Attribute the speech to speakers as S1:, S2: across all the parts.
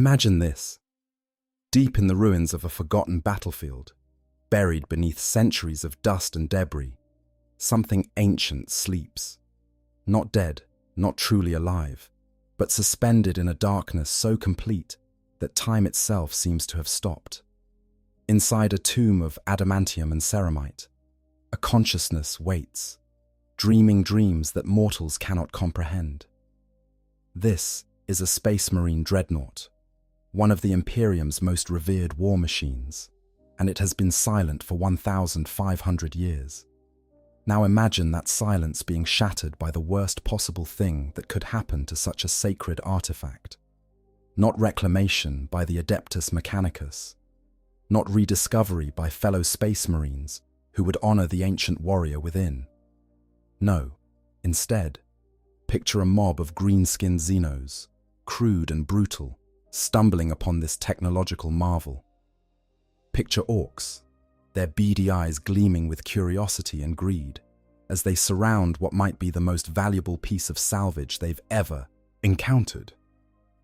S1: Imagine this. Deep in the ruins of a forgotten battlefield, buried beneath centuries of dust and debris, something ancient sleeps. Not dead, not truly alive, but suspended in a darkness so complete that time itself seems to have stopped. Inside a tomb of adamantium and ceramite, a consciousness waits, dreaming dreams that mortals cannot comprehend. This is a Space Marine Dreadnought, one of the Imperium's most revered war machines, and it has been silent for 1,500 years. Now imagine that silence being shattered by the worst possible thing that could happen to such a sacred artifact. Not reclamation by the Adeptus Mechanicus, not rediscovery by fellow Space Marines who would honor the ancient warrior within. No, instead, picture a mob of green-skinned Xenos, crude and brutal, stumbling upon this technological marvel. Picture Orks, their beady eyes gleaming with curiosity and greed, as they surround what might be the most valuable piece of salvage they've ever encountered.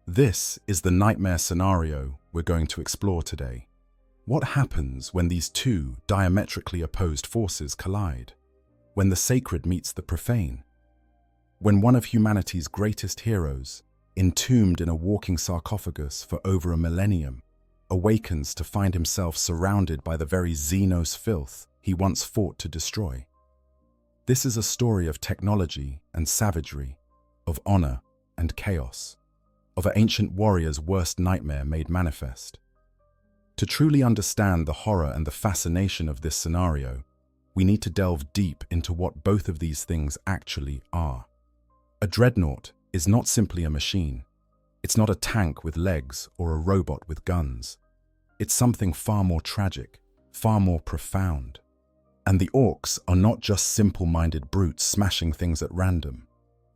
S1: This is the nightmare scenario we're going to explore today. What happens when these two diametrically opposed forces collide? When the sacred meets the profane? When one of humanity's greatest heroes, entombed in a walking sarcophagus for over a millennium, awakens to find himself surrounded by the very Xenos filth he once fought to destroy. This is a story of technology and savagery, of honor and chaos, of an ancient warrior's worst nightmare made manifest. To truly understand the horror and the fascination of this scenario, we need to delve deep into what both of these things actually are. A dreadnought is not simply a machine. It's not a tank with legs or a robot with guns. It's something far more tragic, far more profound. And the Orks are not just simple-minded brutes smashing things at random.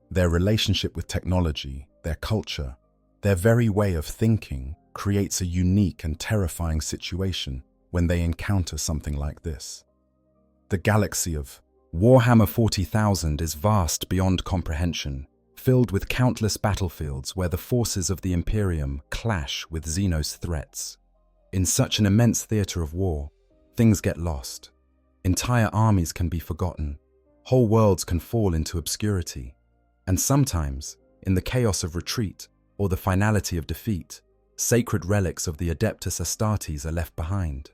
S1: Their relationship with technology, their culture, their very way of thinking creates a unique and terrifying situation when they encounter something like this. The galaxy of Warhammer 40,000 is vast beyond comprehension, filled with countless battlefields where the forces of the Imperium clash with Xenos threats. In such an immense theater of war, things get lost. Entire armies can be forgotten, whole worlds can fall into obscurity, and sometimes, in the chaos of retreat or the finality of defeat, sacred relics of the Adeptus Astartes are left behind.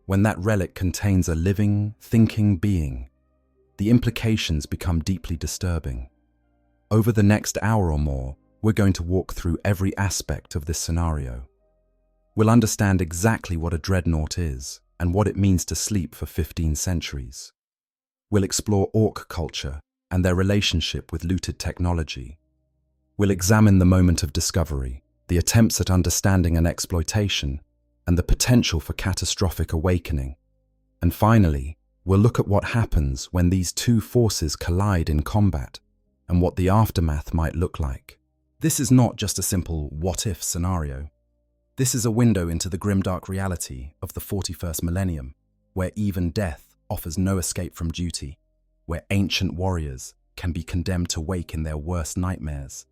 S1: When that relic contains a living, thinking being, the implications become deeply disturbing. Over the next hour or more, we're going to walk through every aspect of this scenario. We'll understand exactly what a dreadnought is and what it means to sleep for 15 centuries. We'll explore Ork culture and their relationship with looted technology. We'll examine the moment of discovery, the attempts at understanding and exploitation, and the potential for catastrophic awakening. And finally, we'll look at what happens when these two forces collide in combat and what the aftermath might look like. This is not just a simple what-if scenario. This is a window into the grimdark reality of the 41st millennium, where even death offers no escape from duty, where ancient warriors can be condemned to wake in their worst nightmares,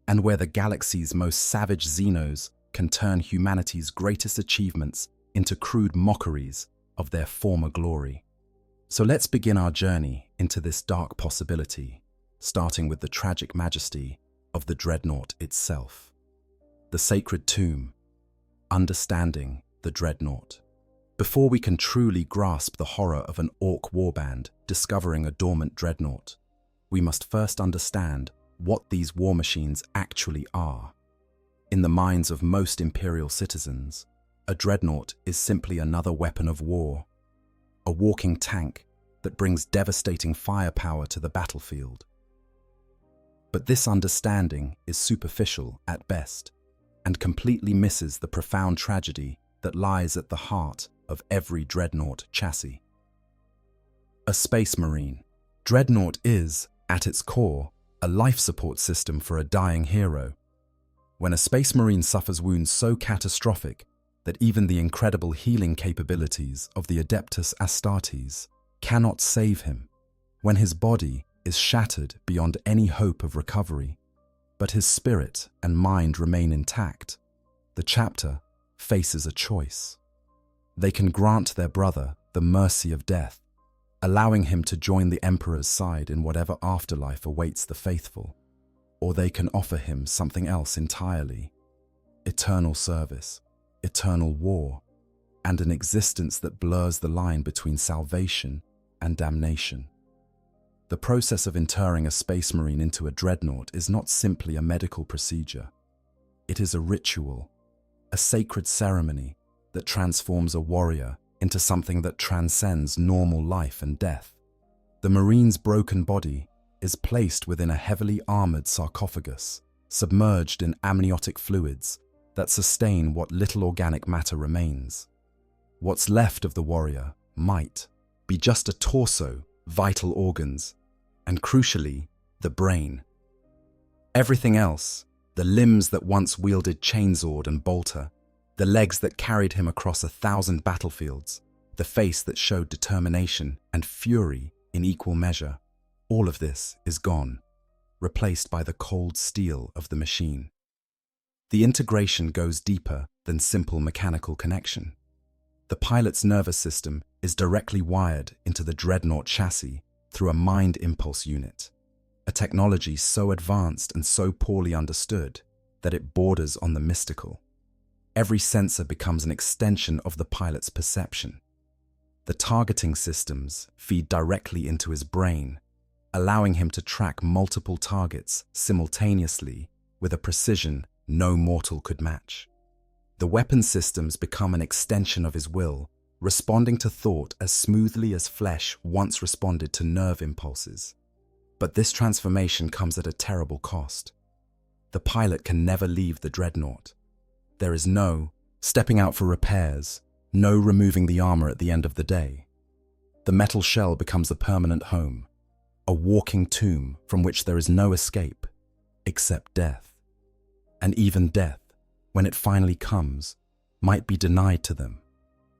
S1: and where the galaxy's most savage Xenos can turn humanity's greatest achievements into crude mockeries of their former glory. So let's begin our journey into this dark possibility, starting with the tragic majesty of the Dreadnought itself. The sacred tomb, understanding the Dreadnought. Before we can truly grasp the horror of an Ork warband discovering a dormant Dreadnought, we must first understand what these war machines actually are. In the minds of most Imperial citizens, a Dreadnought is simply another weapon of war, a walking tank that brings devastating firepower to the battlefield. But this understanding is superficial at best and completely misses the profound tragedy that lies at the heart of every Dreadnought chassis. A Space Marine. Dreadnought is, at its core, a life support system for a dying hero. When a Space Marine suffers wounds so catastrophic that even the incredible healing capabilities of the Adeptus Astartes cannot save him, when his body is shattered beyond any hope of recovery, but his spirit and mind remain intact, the chapter faces a choice. They can grant their brother the mercy of death, allowing him to join the Emperor's side in whatever afterlife awaits the faithful, or they can offer him something else entirely: eternal service, eternal war, and an existence that blurs the line between salvation and damnation. The process of interring a space marine into a dreadnought is not simply a medical procedure. It is a ritual, a sacred ceremony that transforms a warrior into something that transcends normal life and death. The marine's broken body is placed within a heavily armored sarcophagus, submerged in amniotic fluids that sustain what little organic matter remains. What's left of the warrior might be just a torso, vital organs, and crucially, the brain. Everything else, the limbs that once wielded chainsword and bolter, the legs that carried him across 1,000 battlefields, the face that showed determination and fury in equal measure, all of this is gone, replaced by the cold steel of the machine. The integration goes deeper than simple mechanical connection. The pilot's nervous system is directly wired into the Dreadnought chassis through a mind impulse unit, a technology so advanced and so poorly understood that it borders on the mystical. Every sensor becomes an extension of the pilot's perception. The targeting systems feed directly into his brain, allowing him to track multiple targets simultaneously with a precision no mortal could match. The weapon systems become an extension of his will, responding to thought as smoothly as flesh once responded to nerve impulses. But this transformation comes at a terrible cost. The pilot can never leave the Dreadnought. There is no stepping out for repairs, no removing the armor at the end of the day. The metal shell becomes a permanent home, a walking tomb from which there is no escape, except death. And even death, when it finally comes, might be denied to them,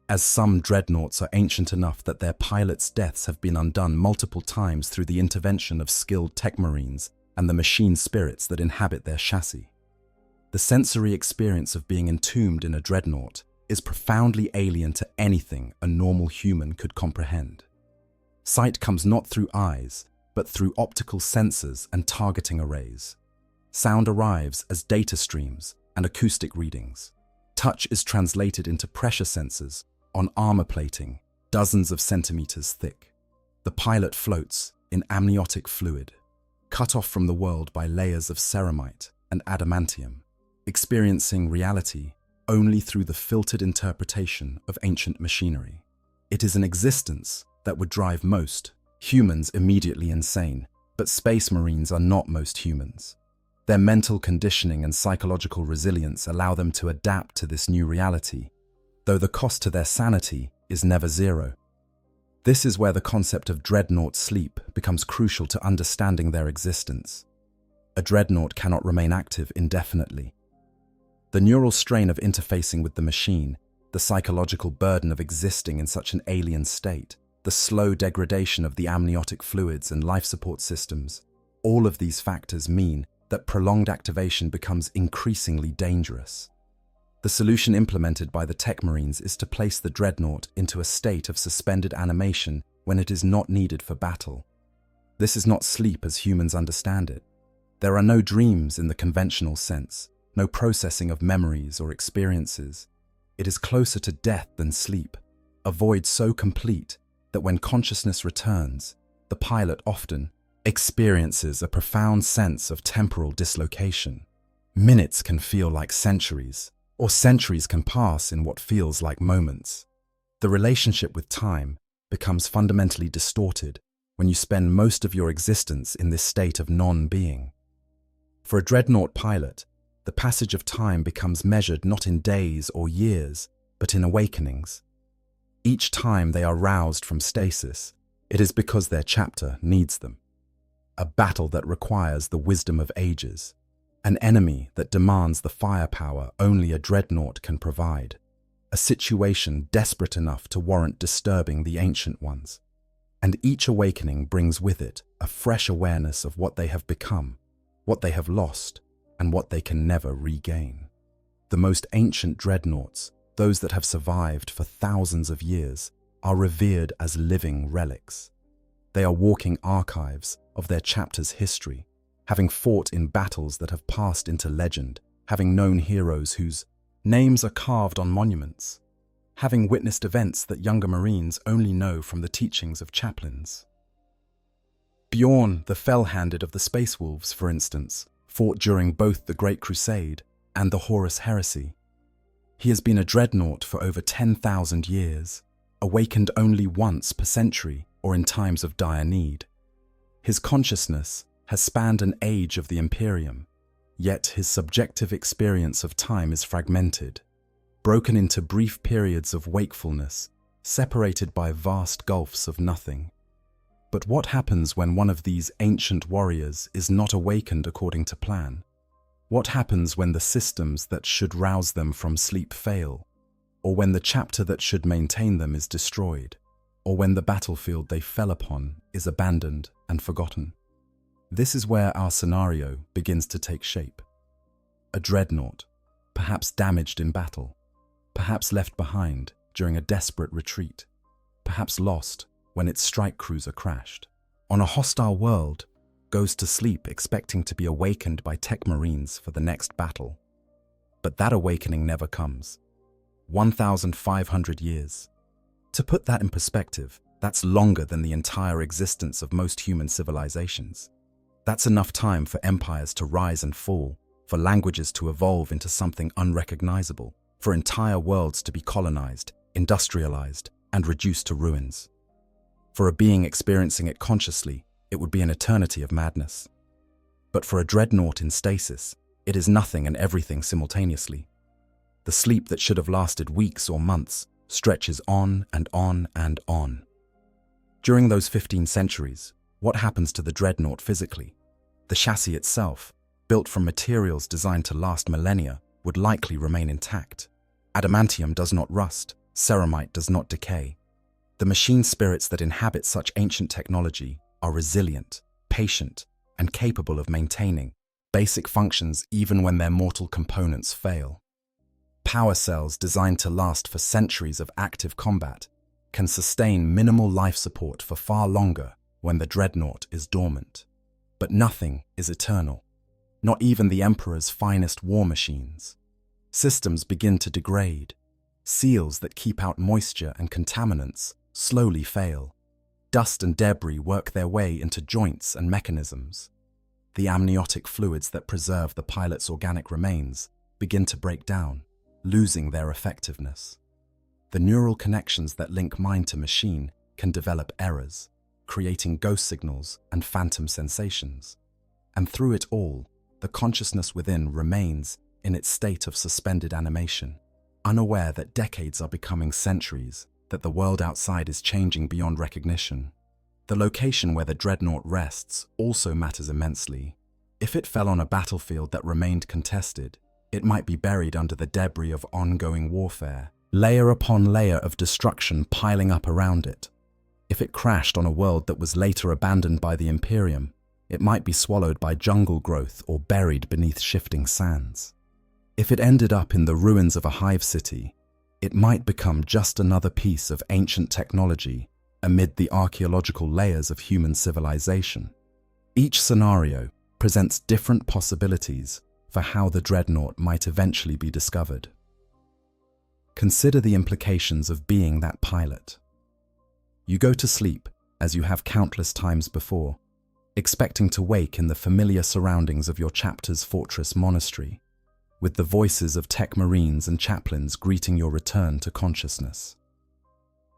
S1: as some dreadnoughts are ancient enough that their pilots' deaths have been undone multiple times through the intervention of skilled tech marines and the machine spirits that inhabit their chassis. The sensory experience of being entombed in a dreadnought is profoundly alien to anything a normal human could comprehend. Sight comes not through eyes, but through optical sensors and targeting arrays. Sound arrives as data streams and acoustic readings. Touch is translated into pressure sensors on armor plating, dozens of centimeters thick. The pilot floats in amniotic fluid, cut off from the world by layers of ceramite and adamantium, experiencing reality only through the filtered interpretation of ancient machinery. It is an existence that would drive most humans immediately insane, but space marines are not most humans. Their mental conditioning and psychological resilience allow them to adapt to this new reality, though the cost to their sanity is never zero. This is where the concept of dreadnought sleep becomes crucial to understanding their existence. A dreadnought cannot remain active indefinitely. The neural strain of interfacing with the machine, the psychological burden of existing in such an alien state, the slow degradation of the amniotic fluids and life support systems, all of these factors mean that prolonged activation becomes increasingly dangerous. The solution implemented by the tech marines is to place the dreadnought into a state of suspended animation when it is not needed for battle. This is not sleep as humans understand it. There are no dreams in the conventional sense, no processing of memories or experiences. It is closer to death than sleep, a void so complete that when consciousness returns, the pilot often experiences a profound sense of temporal dislocation. Minutes can feel like centuries, or centuries can pass in what feels like moments. The relationship with time becomes fundamentally distorted when you spend most of your existence in this state of non-being. For a dreadnought pilot, the passage of time becomes measured not in days or years, but in awakenings. Each time they are roused from stasis, it is because their chapter needs them. A battle that requires the wisdom of ages, an enemy that demands the firepower only a dreadnought can provide, a situation desperate enough to warrant disturbing the ancient ones. And each awakening brings with it a fresh awareness of what they have become, what they have lost, and what they can never regain. The most ancient dreadnoughts, those that have survived for thousands of years, are revered as living relics. They are walking archives of their chapter's history, having fought in battles that have passed into legend, having known heroes whose names are carved on monuments, having witnessed events that younger Marines only know from the teachings of chaplains. Bjorn, the fell-handed of the Space Wolves, for instance, fought during both the Great Crusade and the Horus Heresy. He has been a dreadnought for over 10,000 years, awakened only once per century or in times of dire need. His consciousness has spanned an age of the Imperium, yet his subjective experience of time is fragmented, broken into brief periods of wakefulness, separated by vast gulfs of nothing. But what happens when one of these ancient warriors is not awakened according to plan? What happens when the systems that should rouse them from sleep fail? Or when the chapter that should maintain them is destroyed? Or when the battlefield they fell upon is abandoned and forgotten? This is where our scenario begins to take shape. A dreadnought, perhaps damaged in battle, perhaps left behind during a desperate retreat, perhaps lost when its strike cruiser crashed, on a hostile world, goes to sleep expecting to be awakened by tech Marines for the next battle. But that awakening never comes. 1,500 years. To put that in perspective, that's longer than the entire existence of most human civilizations. That's enough time for empires to rise and fall, for languages to evolve into something unrecognizable, for entire worlds to be colonized, industrialized, and reduced to ruins. For a being experiencing it consciously, it would be an eternity of madness. But for a dreadnought in stasis, it is nothing and everything simultaneously. The sleep that should have lasted weeks or months stretches on and on and on. During those 15 centuries, what happens to the dreadnought physically? The chassis itself, built from materials designed to last millennia, would likely remain intact. Adamantium does not rust, ceramite does not decay. The machine spirits that inhabit such ancient technology are resilient, patient, and capable of maintaining basic functions even when their mortal components fail. Power cells designed to last for centuries of active combat can sustain minimal life support for far longer when the dreadnought is dormant. But nothing is eternal, not even the Emperor's finest war machines. Systems begin to degrade. Seals that keep out moisture and contaminants slowly fail. Dust and debris work their way into joints and mechanisms. The amniotic fluids that preserve the pilot's organic remains begin to break down, losing their effectiveness. The neural connections that link mind to machine can develop errors, creating ghost signals and phantom sensations. And through it all, the consciousness within remains in its state of suspended animation, unaware that decades are becoming centuries, that the world outside is changing beyond recognition. The location where the dreadnought rests also matters immensely. If it fell on a battlefield that remained contested, it might be buried under the debris of ongoing warfare, layer upon layer of destruction piling up around it. If it crashed on a world that was later abandoned by the Imperium, it might be swallowed by jungle growth or buried beneath shifting sands. If it ended up in the ruins of a hive city, it might become just another piece of ancient technology amid the archaeological layers of human civilization. Each scenario presents different possibilities for how the dreadnought might eventually be discovered. Consider the implications of being that pilot. You go to sleep, as you have countless times before, expecting to wake in the familiar surroundings of your chapter's fortress monastery, with the voices of tech marines and chaplains greeting your return to consciousness.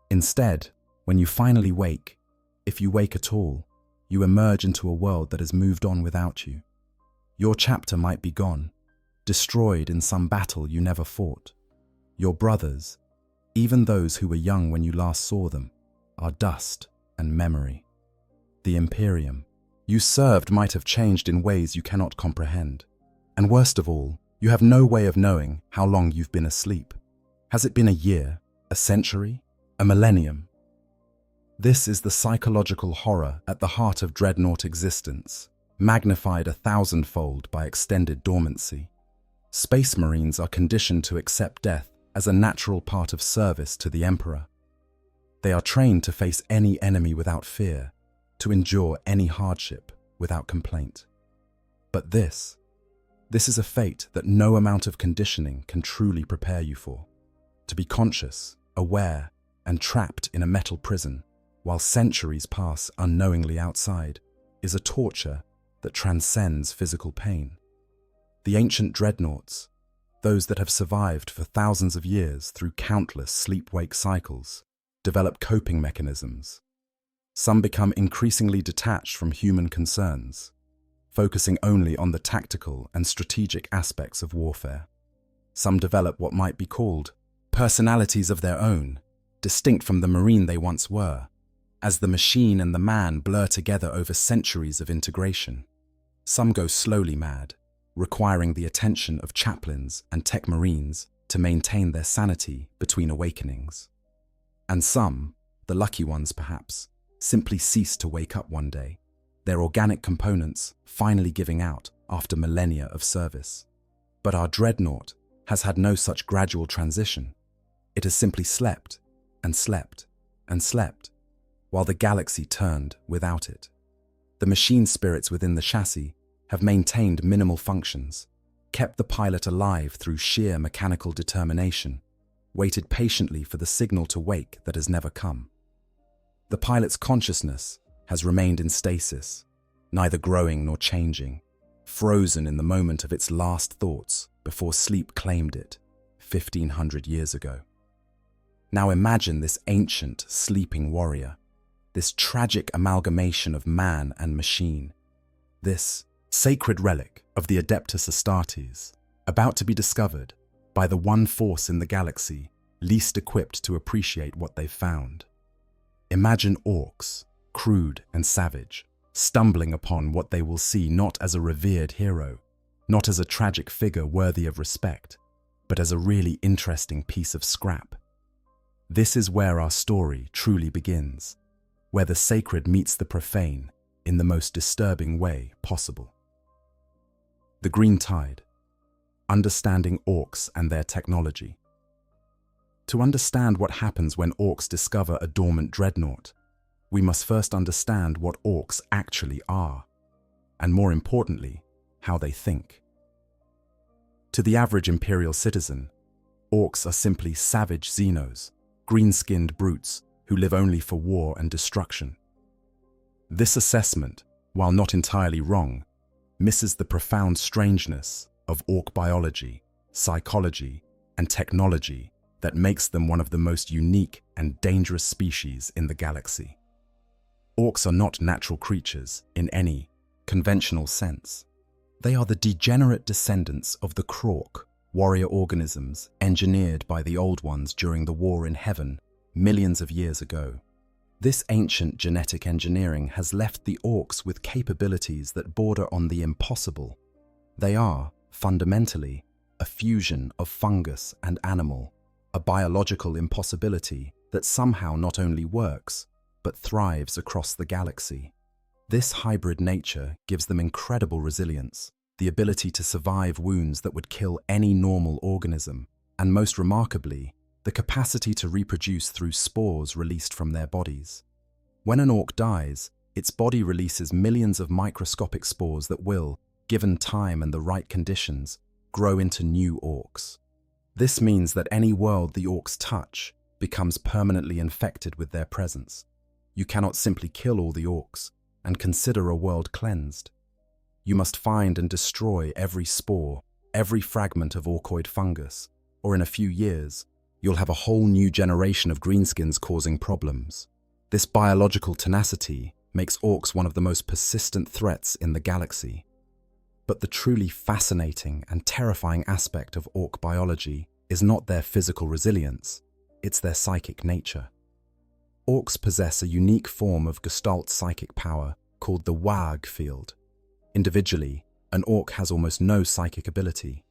S1: Instead, when you finally wake, if you wake at all, you emerge into a world that has moved on without you. Your chapter might be gone, destroyed in some battle you never fought. Your brothers, even those who were young when you last saw them, are dust and memory. The Imperium you served might have changed in ways you cannot comprehend. And worst of all, you have no way of knowing how long you've been asleep. Has it been a year, a century, a millennium? This is the psychological horror at the heart of dreadnought existence, magnified 1,000-fold by extended dormancy. Space Marines are conditioned to accept death as a natural part of service to the Emperor. They are trained to face any enemy without fear, to endure any hardship without complaint. But this is a fate that no amount of conditioning can truly prepare you for. To be conscious, aware, and trapped in a metal prison while centuries pass unknowingly outside is a torture that transcends physical pain. The ancient dreadnoughts, those that have survived for thousands of years through countless sleep-wake cycles, develop coping mechanisms. Some become increasingly detached from human concerns, focusing only on the tactical and strategic aspects of warfare. Some develop what might be called personalities of their own, distinct from the Marine they once were, as the machine and the man blur together over centuries of integration. Some go slowly mad, requiring the attention of chaplains and tech Marines to maintain their sanity between awakenings. And some, the lucky ones perhaps, simply cease to wake up one day, their organic components finally giving out after millennia of service. But our Dreadnought has had no such gradual transition. It has simply slept and slept and slept, while the galaxy turned without it. The machine spirits within the chassis have maintained minimal functions, kept the pilot alive through sheer mechanical determination, waited patiently for the signal to wake that has never come. The pilot's consciousness has remained in stasis, neither growing nor changing, frozen in the moment of its last thoughts before sleep claimed it 1,500 years ago. Now imagine this ancient, sleeping warrior, this tragic amalgamation of man and machine, this sacred relic of the Adeptus Astartes, about to be discovered by the one force in the galaxy least equipped to appreciate what they've found. Imagine Orks, crude and savage, stumbling upon what they will see not as a revered hero, not as a tragic figure worthy of respect, but as a really interesting piece of scrap. This is where our story truly begins, where the sacred meets the profane in the most disturbing way possible. The Green Tide. Understanding Orks and their technology. To understand what happens when Orks discover a dormant dreadnought, we must first understand what Orks actually are, and more importantly, how they think. To the average Imperial citizen, Orks are simply savage Xenos, green-skinned brutes who live only for war and destruction. This assessment, while not entirely wrong, misses the profound strangeness of Ork biology, psychology, and technology that makes them one of the most unique and dangerous species in the galaxy. Orks are not natural creatures in any conventional sense. They are the degenerate descendants of the Krork, warrior organisms engineered by the Old Ones during the War in Heaven millions of years ago. This ancient genetic engineering has left the Orks with capabilities that border on the impossible. They are, fundamentally, a fusion of fungus and animal, a biological impossibility that somehow not only works, but thrives across the galaxy. This hybrid nature gives them incredible resilience, the ability to survive wounds that would kill any normal organism, and most remarkably, the capacity to reproduce through spores released from their bodies. When an Ork dies, its body releases millions of microscopic spores that will, given time and the right conditions, grow into new Orks. This means that any world the Orks touch becomes permanently infected with their presence. You cannot simply kill all the Orks and consider a world cleansed. You must find and destroy every spore, every fragment of Orkoid fungus, or in a few years, you'll have a whole new generation of greenskins causing problems. This biological tenacity makes Orks one of the most persistent threats in the galaxy. But the truly fascinating and terrifying aspect of Ork biology is not their physical resilience, it's their psychic nature. Orks possess a unique form of Gestalt psychic power called the WH40 field. Individually, an Ork has almost no psychic ability,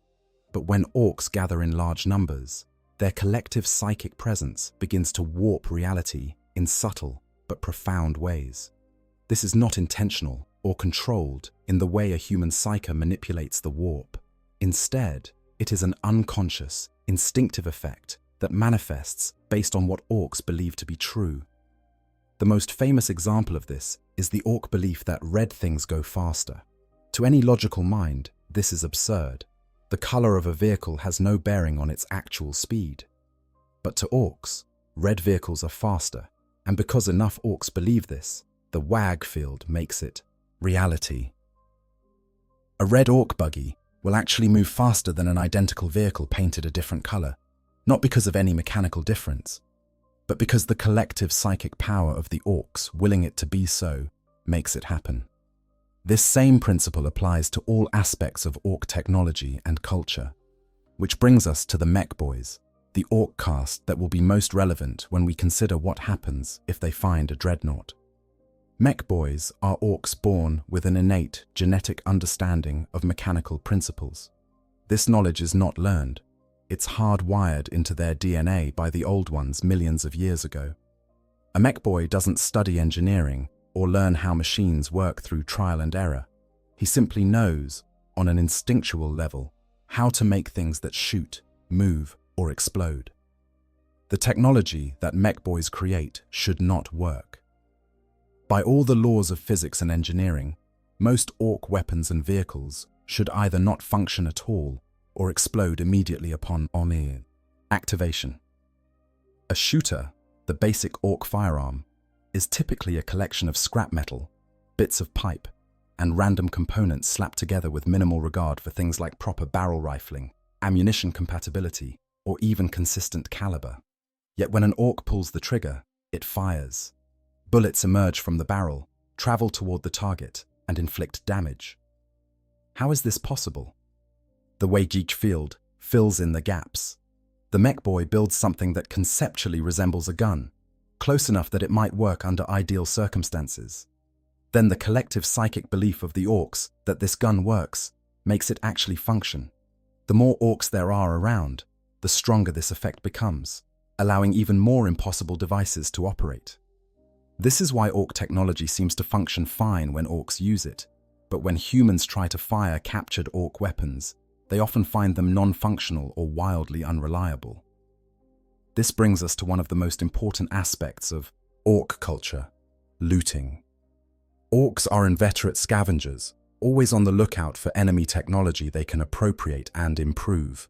S1: but when Orks gather in large numbers, their collective psychic presence begins to warp reality in subtle but profound ways. This is not intentional or controlled in the way a human psyche manipulates the warp. Instead, It is an unconscious, instinctive effect that manifests based on what orcs believe to be true. The most famous example of this is the orc belief that red things go faster. To any logical mind, this is absurd. The color of a vehicle has no bearing on its actual speed. But to orcs, red vehicles are faster, and because enough orcs believe this, the WH field makes it reality. A red orc buggy will actually move faster than an identical vehicle painted a different color, not because of any mechanical difference, but because the collective psychic power of the orcs willing it to be so makes it happen. This same principle applies to all aspects of orc technology and culture, which brings us to the mech boys, the orc caste that will be most relevant when we consider what happens if they find a dreadnought. Mech boys are orcs born with an innate genetic understanding of mechanical principles. This knowledge is not learned. It's hardwired into their DNA by the old ones millions of years ago. A mech boy doesn't study engineering or learn how machines work through trial and error. He simply knows, on an instinctual level, how to make things that shoot, move, or explode. The technology that mech boys create should not work. By all the laws of physics and engineering, most orc weapons and vehicles should either not function at all or explode immediately upon on activation. A shooter, the basic orc firearm, is typically a collection of scrap metal, bits of pipe, and random components slapped together with minimal regard for things like proper barrel rifling, ammunition compatibility, or even consistent caliber. Yet when an orc pulls the trigger, it fires. Bullets emerge from the barrel, travel toward the target, and inflict damage. How is this possible? The WH40 fills in the gaps. The mech boy builds something that conceptually resembles a gun, close enough that it might work under ideal circumstances. Then the collective psychic belief of the orcs that this gun works makes it actually function. The more orcs there are around, the stronger this effect becomes, allowing even more impossible devices to operate. This is why orc technology seems to function fine when orcs use it, but when humans try to fire captured orc weapons, they often find them non-functional or wildly unreliable. This brings us to one of the most important aspects of orc culture: looting. Orcs are inveterate scavengers, always on the lookout for enemy technology they can appropriate and improve.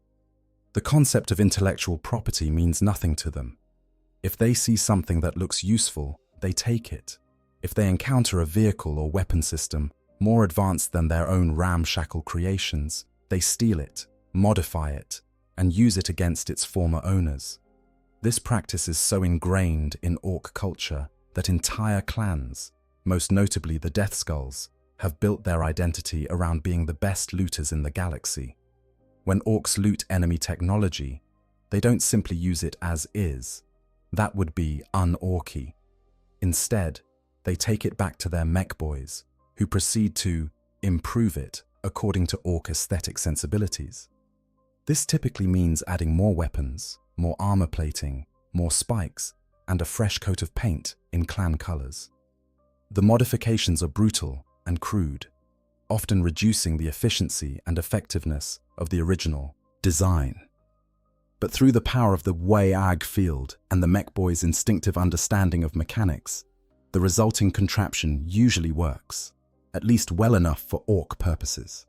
S1: The concept of intellectual property means nothing to them. If they see something that looks useful, they take it. If they encounter a vehicle or weapon system more advanced than their own ramshackle creations, they steal it, modify it, and use it against its former owners. This practice is so ingrained in orc culture that entire clans, most notably the Death Skulls, have built their identity around being the best looters in the galaxy. When orcs loot enemy technology, they don't simply use it as is. That would be un-orky. Instead, they take it back to their mech boys, who proceed to improve it according to orc aesthetic sensibilities. This typically means adding more weapons, more armor plating, more spikes, and a fresh coat of paint in clan colors. The modifications are brutal and crude, often reducing the efficiency and effectiveness of the original design. But through the power of the WH field and the mech boy's instinctive understanding of mechanics, the resulting contraption usually works, at least well enough for orc purposes.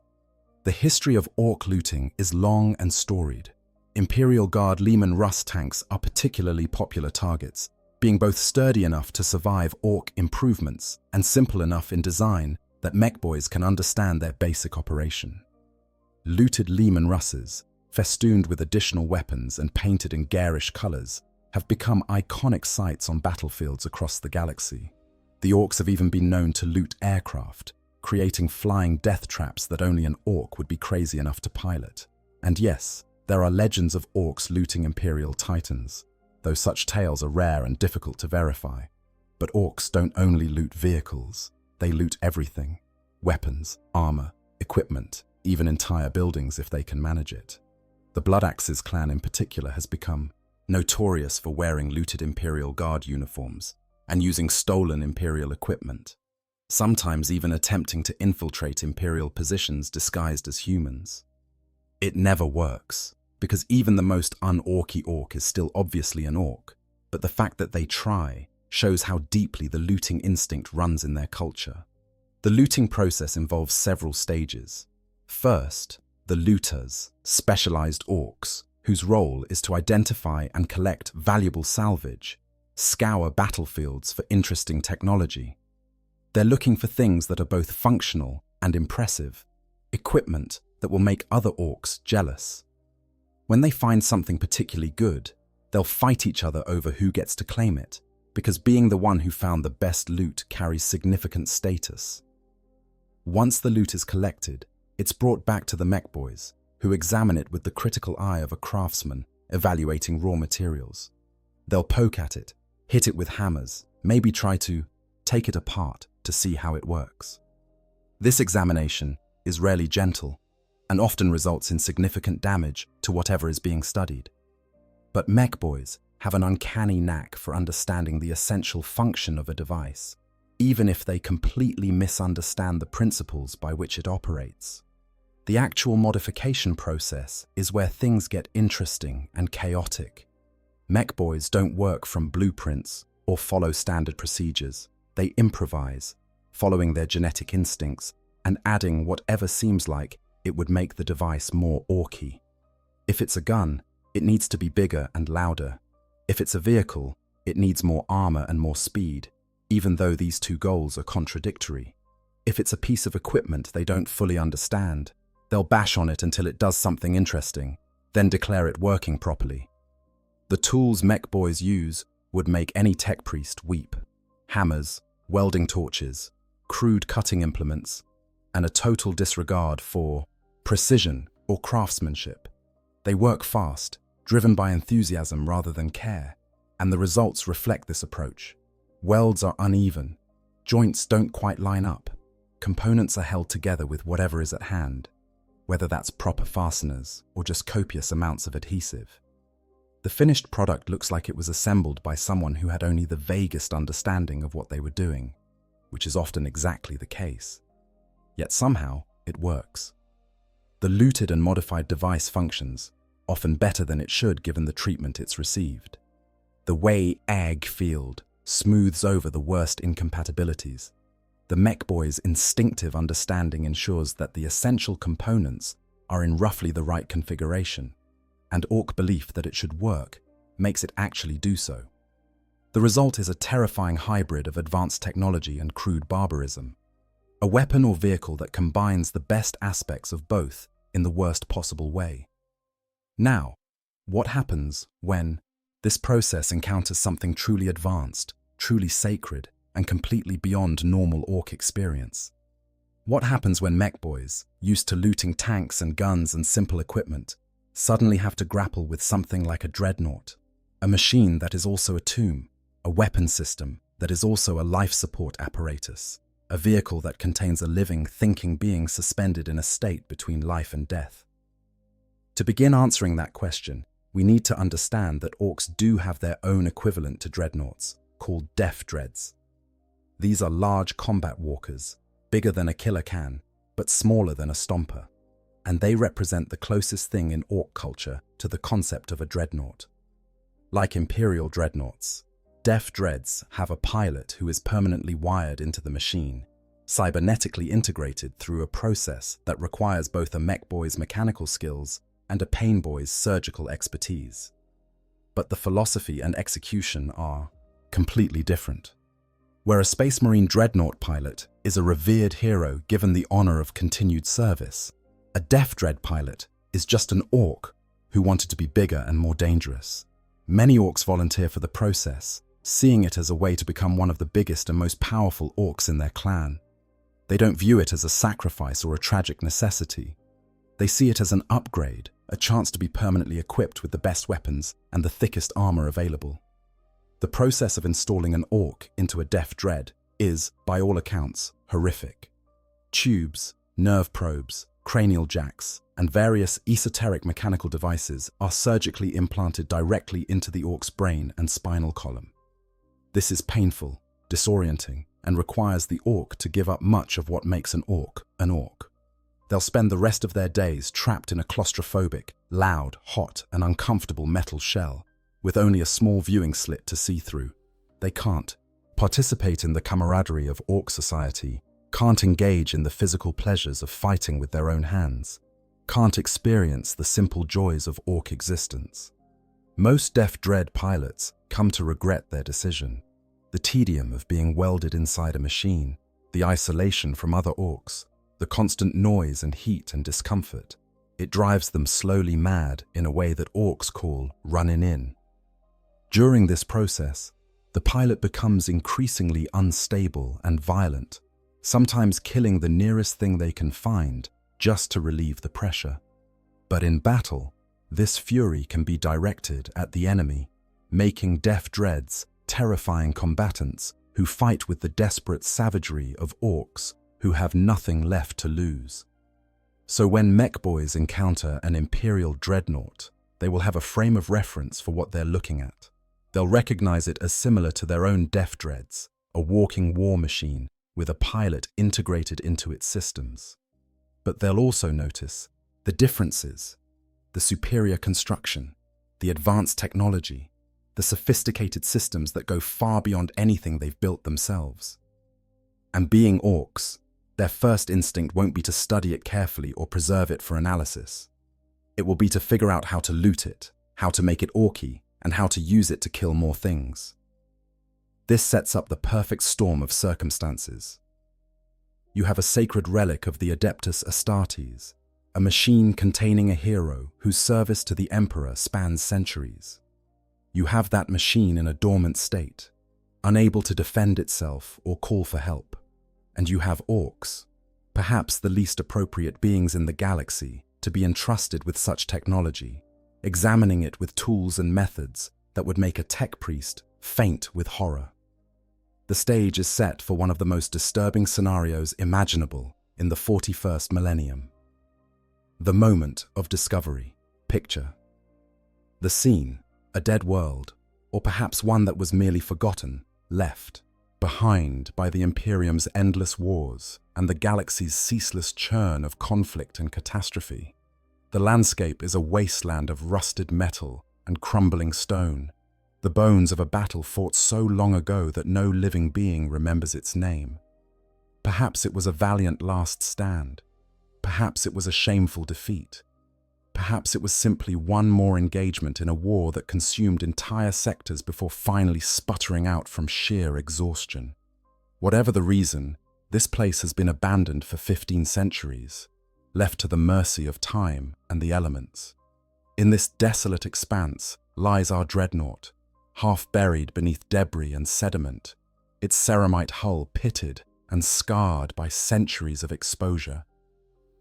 S1: The history of orc looting is long and storied. Imperial Guard Leman Russ tanks are particularly popular targets, being both sturdy enough to survive orc improvements and simple enough in design that mech boys can understand their basic operation. Looted Leman Russes, festooned with additional weapons and painted in garish colors, have become iconic sights on battlefields across the galaxy. The orcs have even been known to loot aircraft, creating flying death traps that only an orc would be crazy enough to pilot. And yes, there are legends of orcs looting Imperial Titans, though such tales are rare and difficult to verify. But orcs don't only loot vehicles, they loot everything: weapons, armor, equipment, even entire buildings if they can manage it. The Bloodaxes clan in particular has become notorious for wearing looted Imperial Guard uniforms and using stolen Imperial equipment, sometimes even attempting to infiltrate Imperial positions disguised as humans. It never works, because even the most un-orky orc is still obviously an orc, but the fact that they try shows how deeply the looting instinct runs in their culture. The looting process involves several stages. First, the looters, specialized orcs, whose role is to identify and collect valuable salvage, scour battlefields for interesting technology. They're looking for things that are both functional and impressive, equipment that will make other orcs jealous. When they find something particularly good, they'll fight each other over who gets to claim it, because being the one who found the best loot carries significant status. Once the loot is collected, it's brought back to the mech boys, who examine it with the critical eye of a craftsman evaluating raw materials. They'll poke at it, hit it with hammers, maybe try to take it apart to see how it works. This examination is rarely gentle and often results in significant damage to whatever is being studied. But mech boys have an uncanny knack for understanding the essential function of a device, even if they completely misunderstand the principles by which it operates. The actual modification process is where things get interesting and chaotic. Mech boys don't work from blueprints or follow standard procedures. They improvise, following their genetic instincts and adding whatever seems like it would make the device more orky. If it's a gun, it needs to be bigger and louder. If it's a vehicle, it needs more armor and more speed, even though these two goals are contradictory. If it's a piece of equipment they don't fully understand, they'll bash on it until it does something interesting, then declare it working properly. The tools mech boys use would make any tech priest weep. Hammers, welding torches, crude cutting implements, and a total disregard for precision or craftsmanship. They work fast, driven by enthusiasm rather than care, and the results reflect this approach. Welds are uneven, joints don't quite line up, components are held together with whatever is at hand, whether that's proper fasteners or just copious amounts of adhesive. The finished product looks like it was assembled by someone who had only the vaguest understanding of what they were doing, which is often exactly the case. Yet somehow, it works. The looted and modified device functions, often better than it should given the treatment it's received. The way egg field smooths over the worst incompatibilities. The mech boy's instinctive understanding ensures that the essential components are in roughly the right configuration, and orc belief that it should work makes it actually do so. The result is a terrifying hybrid of advanced technology and crude barbarism. A weapon or vehicle that combines the best aspects of both in the worst possible way. Now, what happens when this process encounters something truly advanced, truly sacred, and completely beyond normal orc experience? What happens when mech boys, used to looting tanks and guns and simple equipment, suddenly have to grapple with something like a Dreadnought, a machine that is also a tomb, a weapon system that is also a life support apparatus, a vehicle that contains a living, thinking being suspended in a state between life and death? To begin answering that question, we need to understand that orcs do have their own equivalent to dreadnoughts, called Def Dreads. These are large combat walkers, bigger than a killer can, but smaller than a stomper, and they represent the closest thing in orc culture to the concept of a dreadnought. Like Imperial dreadnoughts, Def Dreads have a pilot who is permanently wired into the machine, cybernetically integrated through a process that requires both a mech boy's mechanical skills and a pain boy's surgical expertise. But the philosophy and execution are completely different. Where a Space Marine dreadnought pilot is a revered hero given the honor of continued service, a Def Dread pilot is just an orc who wanted to be bigger and more dangerous. Many orcs volunteer for the process, seeing it as a way to become one of the biggest and most powerful orcs in their clan. They don't view it as a sacrifice or a tragic necessity. They see it as an upgrade, a chance to be permanently equipped with the best weapons and the thickest armor available. The process of installing an orc into a Def Dread is, by all accounts, horrific. Tubes, nerve probes, cranial jacks, and various esoteric mechanical devices are surgically implanted directly into the orc's brain and spinal column. This is painful, disorienting, and requires the orc to give up much of what makes an orc an orc. They'll spend the rest of their days trapped in a claustrophobic, loud, hot, and uncomfortable metal shell, with only a small viewing slit to see through. They can't participate in the camaraderie of Ork society, can't engage in the physical pleasures of fighting with their own hands, can't experience the simple joys of Ork existence. Most Def Dread pilots come to regret their decision. The tedium of being welded inside a machine, the isolation from other Orks, the constant noise and heat and discomfort. It drives them slowly mad in a way that Orks call running in. During this process, the pilot becomes increasingly unstable and violent, sometimes killing the nearest thing they can find just to relieve the pressure. But in battle, this fury can be directed at the enemy, making Def Dreads terrifying combatants who fight with the desperate savagery of Orks who have nothing left to lose. So when mech boys encounter an Imperial Dreadnought, they will have a frame of reference for what they're looking at. They'll recognize it as similar to their own Def Dreads, a walking war machine with a pilot integrated into its systems. But they'll also notice the differences, the superior construction, the advanced technology, the sophisticated systems that go far beyond anything they've built themselves. And being Orks, their first instinct won't be to study it carefully or preserve it for analysis. It will be to figure out how to loot it, how to make it Orky, and how to use it to kill more things. This sets up the perfect storm of circumstances. You have a sacred relic of the Adeptus Astartes, a machine containing a hero whose service to the Emperor spans centuries. You have that machine in a dormant state, unable to defend itself or call for help. And you have Orks, perhaps the least appropriate beings in the galaxy to be entrusted with such technology, examining it with tools and methods that would make a tech priest faint with horror. The stage is set for one of the most disturbing scenarios imaginable in the 41st millennium. The moment of discovery. Picture. The scene, a dead world, or perhaps one that was merely forgotten, left behind by the Imperium's endless wars and the galaxy's ceaseless churn of conflict and catastrophe. The landscape is a wasteland of rusted metal and crumbling stone, the bones of a battle fought so long ago that no living being remembers its name. Perhaps it was a valiant last stand. Perhaps it was a shameful defeat. Perhaps it was simply one more engagement in a war that consumed entire sectors before finally sputtering out from sheer exhaustion. Whatever the reason, this place has been abandoned for 15 centuries, left to the mercy of time and the elements. In this desolate expanse lies our Dreadnought, half buried beneath debris and sediment, its ceramite hull pitted and scarred by centuries of exposure.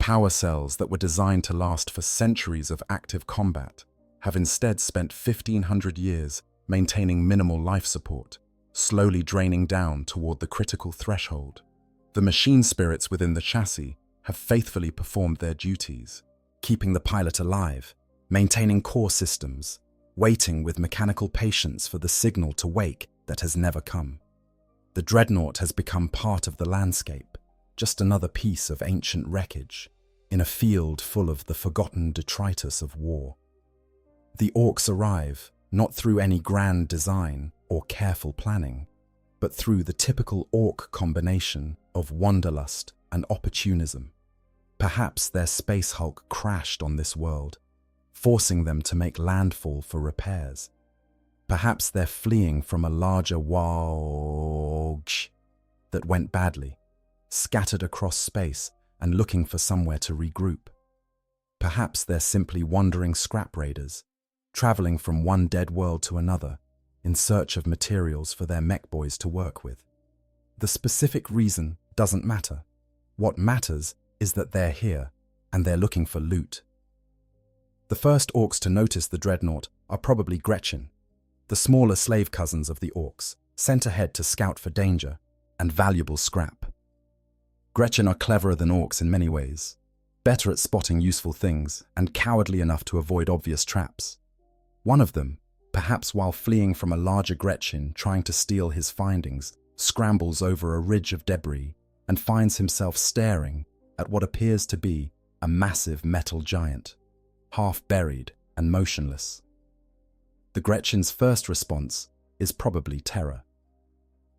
S1: Power cells that were designed to last for centuries of active combat have instead spent 1,500 years maintaining minimal life support, slowly draining down toward the critical threshold. The machine spirits within the chassis have faithfully performed their duties, keeping the pilot alive, maintaining core systems, waiting with mechanical patience for the signal to wake that has never come. The Dreadnought has become part of the landscape, just another piece of ancient wreckage, in a field full of the forgotten detritus of war. The Orks arrive, not through any grand design or careful planning, but through the typical Ork combination of wanderlust and opportunism. Perhaps their space hulk crashed on this world, forcing them to make landfall for repairs. Perhaps they're fleeing from a larger WH40 that went badly, scattered across space and looking for somewhere to regroup. Perhaps they're simply wandering scrap raiders, traveling from one dead world to another in search of materials for their mech boys to work with. The specific reason doesn't matter. What matters is that they're here, and they're looking for loot. The first Orks to notice the Dreadnought are probably Gretchen, the smaller slave cousins of the Orks, sent ahead to scout for danger and valuable scrap. Gretchen are cleverer than Orks in many ways, better at spotting useful things and cowardly enough to avoid obvious traps. One of them, perhaps while fleeing from a larger Gretchen trying to steal his findings, scrambles over a ridge of debris and finds himself staring at what appears to be a massive metal giant, half buried and motionless. The Gretchen's first response is probably terror.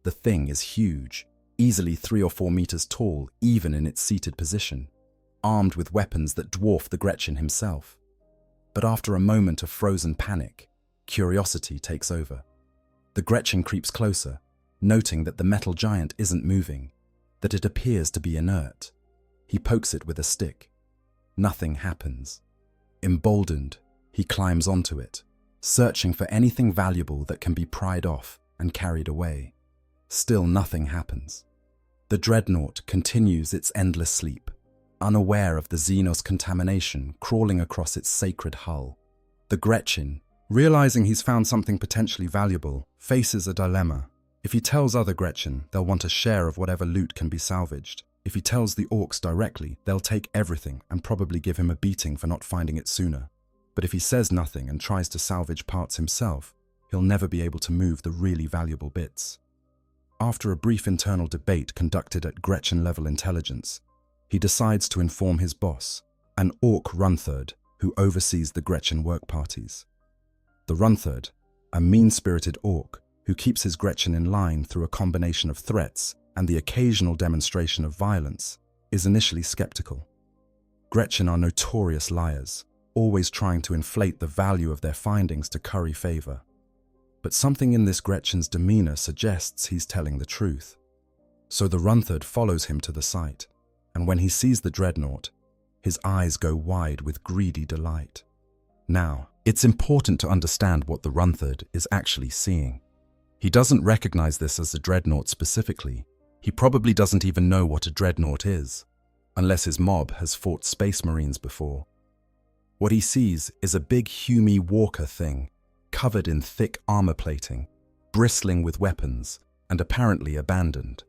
S1: The thing is huge, easily 3 or 4 meters tall even in its seated position, armed with weapons that dwarf the Gretchen himself. But after a moment of frozen panic, curiosity takes over. The Gretchen creeps closer, noting that the metal giant isn't moving, that it appears to be inert. He pokes it with a stick. Nothing happens. Emboldened, he climbs onto it, searching for anything valuable that can be pried off and carried away. Still nothing happens. The Dreadnought continues its endless sleep, unaware of the Xenos contamination crawling across its sacred hull. The Gretchen, realizing he's found something potentially valuable, faces a dilemma. If he tells other Gretchen, they'll want a share of whatever loot can be salvaged. If he tells the Orks directly, they'll take everything and probably give him a beating for not finding it sooner. But if he says nothing and tries to salvage parts himself, he'll never be able to move the really valuable bits. After a brief internal debate conducted at Gretchen-level intelligence, he decides to inform his boss, an Ork Runthird who oversees the Gretchen work parties. The Runthird, a mean-spirited Ork who keeps his Gretchen in line through a combination of threats and the occasional demonstration of violence, is initially skeptical. Gretchen are notorious liars, always trying to inflate the value of their findings to curry favor. But something in this Gretchen's demeanor suggests he's telling the truth. So the Runthird follows him to the site, and when he sees the Dreadnought, his eyes go wide with greedy delight. Now, it's important to understand what the Runthird is actually seeing. He doesn't recognize this as a Dreadnought specifically. He probably doesn't even know what a Dreadnought is, unless his mob has fought Space Marines before. What he sees is a big Hume Walker thing, covered in thick armor plating, bristling with weapons, and apparently abandoned.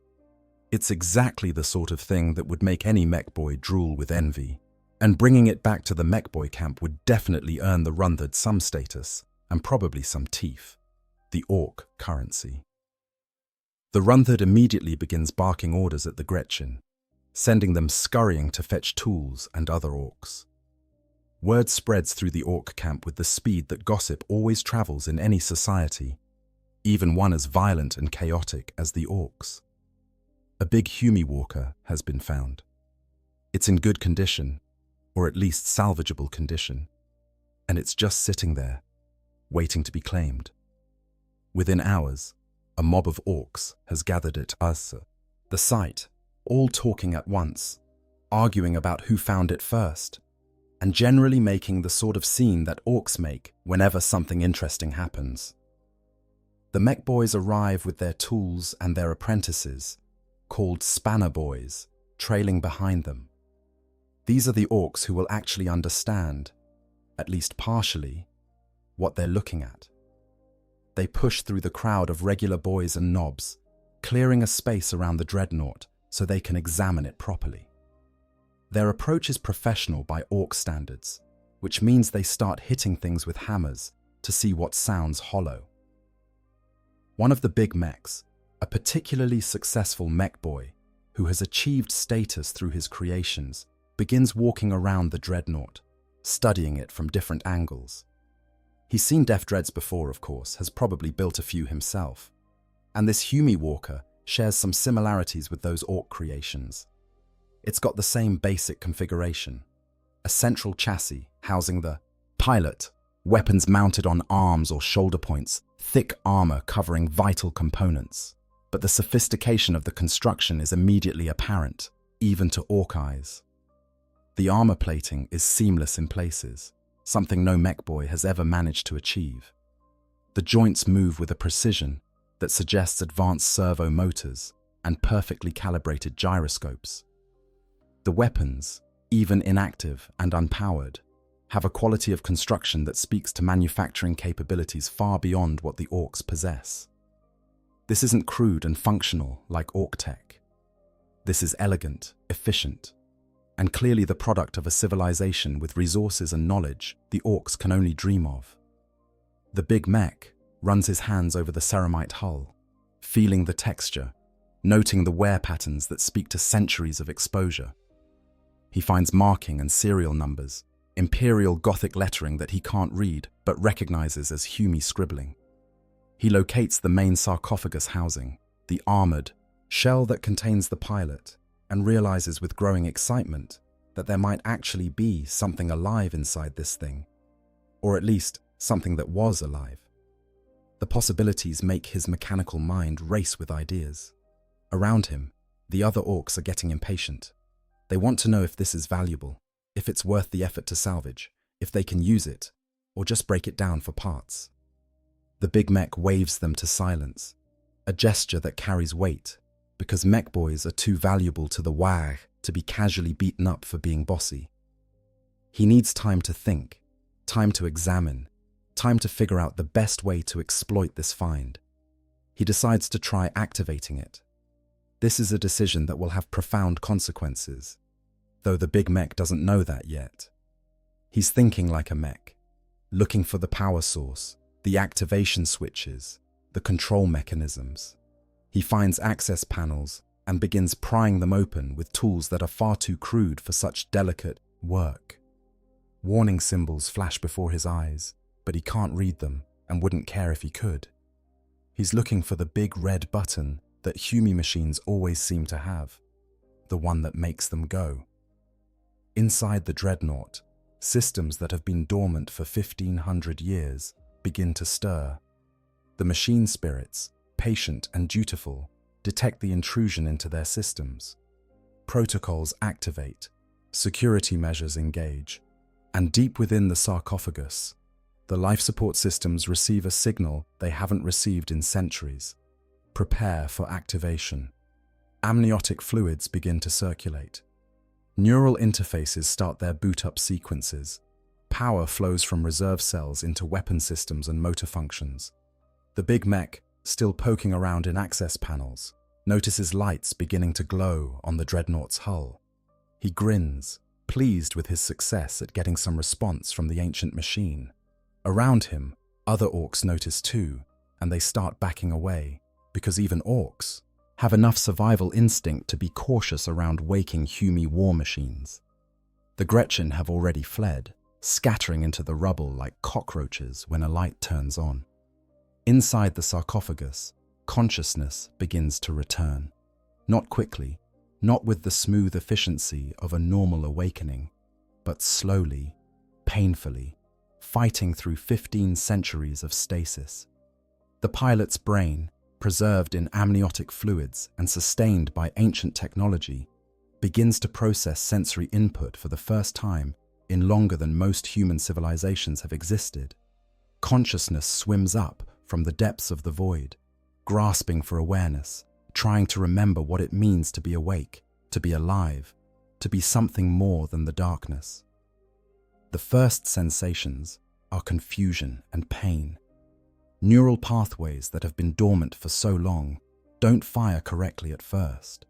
S1: It's exactly the sort of thing that would make any mech boy drool with envy, and bringing it back to the mech boy camp would definitely earn the Runthird some status, and probably some teeth, the Ork currency. The Runthird immediately begins barking orders at the Gretchen, sending them scurrying to fetch tools and other Orks. Word spreads through the Ork camp with the speed that gossip always travels in any society, even one as violent and chaotic as the Orks. A big Hume Walker has been found. It's in good condition, or at least salvageable condition, and it's just sitting there, waiting to be claimed. Within hours, a mob of Orks has gathered at the site, all talking at once, arguing about who found it first, and generally making the sort of scene that Orks make whenever something interesting happens. The mech boys arrive with their tools and their apprentices, called Spanner Boys, trailing behind them. These are the Orks who will actually understand, at least partially, what they're looking at. They push through the crowd of regular boys and knobs, clearing a space around the Dreadnought so they can examine it properly. Their approach is professional by Ork standards, which means they start hitting things with hammers to see what sounds hollow. One of the big mechs, a particularly successful mech boy who has achieved status through his creations, begins walking around the Dreadnought, studying it from different angles. He's seen Def Dreads before, of course, has probably built a few himself, and this Hume Walker shares some similarities with those Ork creations. It's got the same basic configuration, a central chassis housing the pilot, weapons mounted on arms or shoulder points, thick armor covering vital components. But the sophistication of the construction is immediately apparent, even to Ork eyes. The armor plating is seamless in places, something no mech boy has ever managed to achieve. The joints move with a precision that suggests advanced servo motors and perfectly calibrated gyroscopes. The weapons, even inactive and unpowered, have a quality of construction that speaks to manufacturing capabilities far beyond what the Orks possess. This isn't crude and functional like Ork tech. This is elegant, efficient, and clearly the product of a civilization with resources and knowledge the Orks can only dream of. The big mech runs his hands over the ceramite hull, feeling the texture, noting the wear patterns that speak to centuries of exposure. He finds marking and serial numbers, Imperial Gothic lettering that he can't read but recognizes as Hume scribbling. He locates the main sarcophagus housing, the armored shell that contains the pilot, and realizes with growing excitement that there might actually be something alive inside this thing, or at least something that was alive. The possibilities make his mechanical mind race with ideas. Around him, the other orcs are getting impatient. They want to know if this is valuable, if it's worth the effort to salvage, if they can use it, or just break it down for parts. The big mech waves them to silence, a gesture that carries weight, because mech boys are too valuable to the WH to be casually beaten up for being bossy. He needs time to think, time to examine, time to figure out the best way to exploit this find. He decides to try activating it. This is a decision that will have profound consequences, though the big mech doesn't know that yet. He's thinking like a mech, looking for the power source, the activation switches, the control mechanisms. He finds access panels and begins prying them open with tools that are far too crude for such delicate work. Warning symbols flash before his eyes, but he can't read them and wouldn't care if he could. He's looking for the big red button that Hume machines always seem to have, the one that makes them go. Inside the Dreadnought, systems that have been dormant for 1,500 years begin to stir. The machine spirits, patient and dutiful, detect the intrusion into their systems. Protocols activate, security measures engage, and deep within the sarcophagus, the life support systems receive a signal they haven't received in centuries. Prepare for activation. Amniotic fluids begin to circulate. Neural interfaces start their boot-up sequences. Power flows from reserve cells into weapon systems and motor functions. The big mech, still poking around in access panels, notices lights beginning to glow on the Dreadnought's hull. He grins, pleased with his success at getting some response from the ancient machine. Around him, other orcs notice too, and they start backing away, because even orcs have enough survival instinct to be cautious around waking Hume war machines. The Gretchen have already fled, scattering into the rubble like cockroaches when a light turns on. Inside the sarcophagus, consciousness begins to return. Not quickly, not with the smooth efficiency of a normal awakening, but slowly, painfully, fighting through 15 centuries of stasis. The pilot's brain, preserved in amniotic fluids and sustained by ancient technology, begins to process sensory input for the first time in longer than most human civilizations have existed. Consciousness swims up from the depths of the void, grasping for awareness, trying to remember what it means to be awake, to be alive, to be something more than the darkness. The first sensations are confusion and pain. Neural pathways that have been dormant for so long don't fire correctly at first.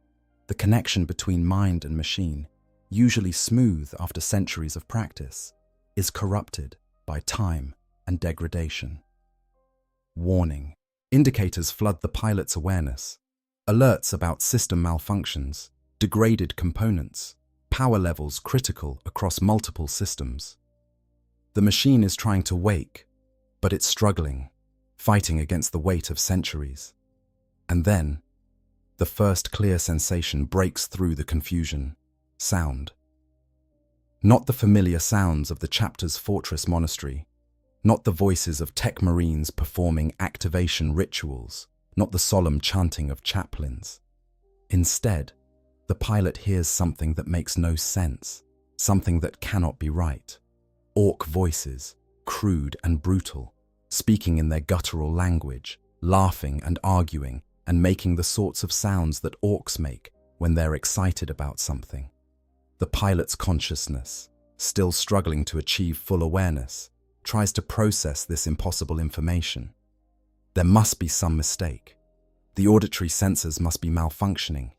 S1: The connection between mind and machine, usually smooth after centuries of practice, is corrupted by time and degradation. Warning. Indicators flood the pilot's awareness. Alerts about system malfunctions, degraded components, power levels critical across multiple systems. The machine is trying to wake, but it's struggling, fighting against the weight of centuries. And then, the first clear sensation breaks through the confusion. Sound. Not the familiar sounds of the chapter's fortress monastery, not the voices of tech marines performing activation rituals, not the solemn chanting of chaplains. Instead, the pilot hears something that makes no sense, something that cannot be right. Orc voices, crude and brutal, speaking in their guttural language, laughing and arguing, and making the sorts of sounds that orcs make when they're excited about something. The pilot's consciousness, still struggling to achieve full awareness, tries to process this impossible information. There must be some mistake. The auditory sensors must be malfunctioning.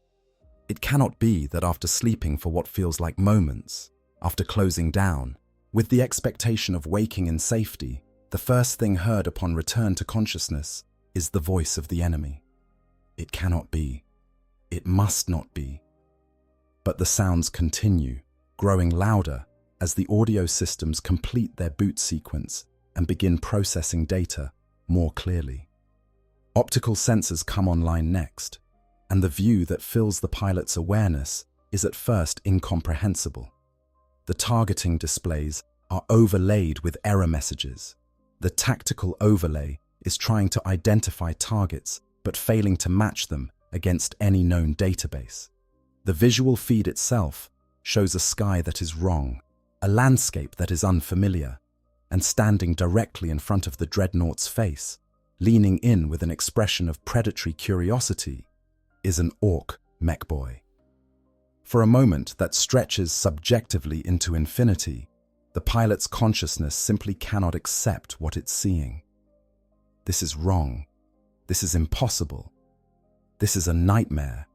S1: It cannot be that after sleeping for what feels like moments, after closing down, with the expectation of waking in safety, the first thing heard upon return to consciousness is the voice of the enemy. It cannot be. It must not be. But the sounds continue, growing louder as the audio systems complete their boot sequence and begin processing data more clearly. Optical sensors come online next, and the view that fills the pilot's awareness is at first incomprehensible. The targeting displays are overlaid with error messages. The tactical overlay is trying to identify targets but failing to match them against any known database. The visual feed itself shows a sky that is wrong, a landscape that is unfamiliar, and standing directly in front of the Dreadnought's face, leaning in with an expression of predatory curiosity, is an Ork mech boy. For a moment that stretches subjectively into infinity, the pilot's consciousness simply cannot accept what it's seeing. This is wrong. This is impossible. This is a nightmare,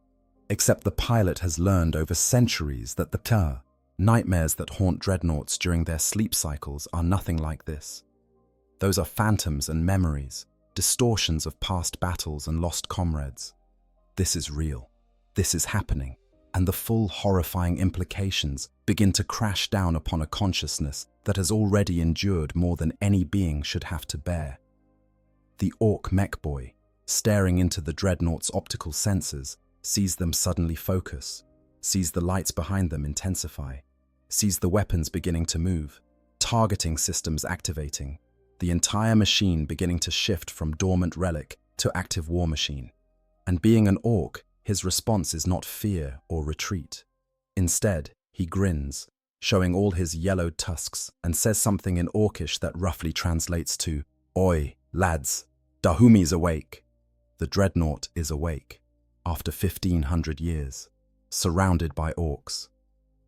S1: except the pilot has learned over centuries that the nightmares that haunt dreadnoughts during their sleep cycles are nothing like this. Those are phantoms and memories, distortions of past battles and lost comrades. This is real. This is happening, and the full horrifying implications begin to crash down upon a consciousness that has already endured more than any being should have to bear. The Ork mech boy, staring into the Dreadnought's optical sensors, sees them suddenly focus, sees the lights behind them intensify, sees the weapons beginning to move, targeting systems activating, the entire machine beginning to shift from dormant relic to active war machine. And being an Ork, his response is not fear or retreat. Instead, he grins, showing all his yellowed tusks, and says something in Orkish that roughly translates to, "Oi, lads, Dahumi's awake." The Dreadnought is awake, after 1,500 years, surrounded by Orks,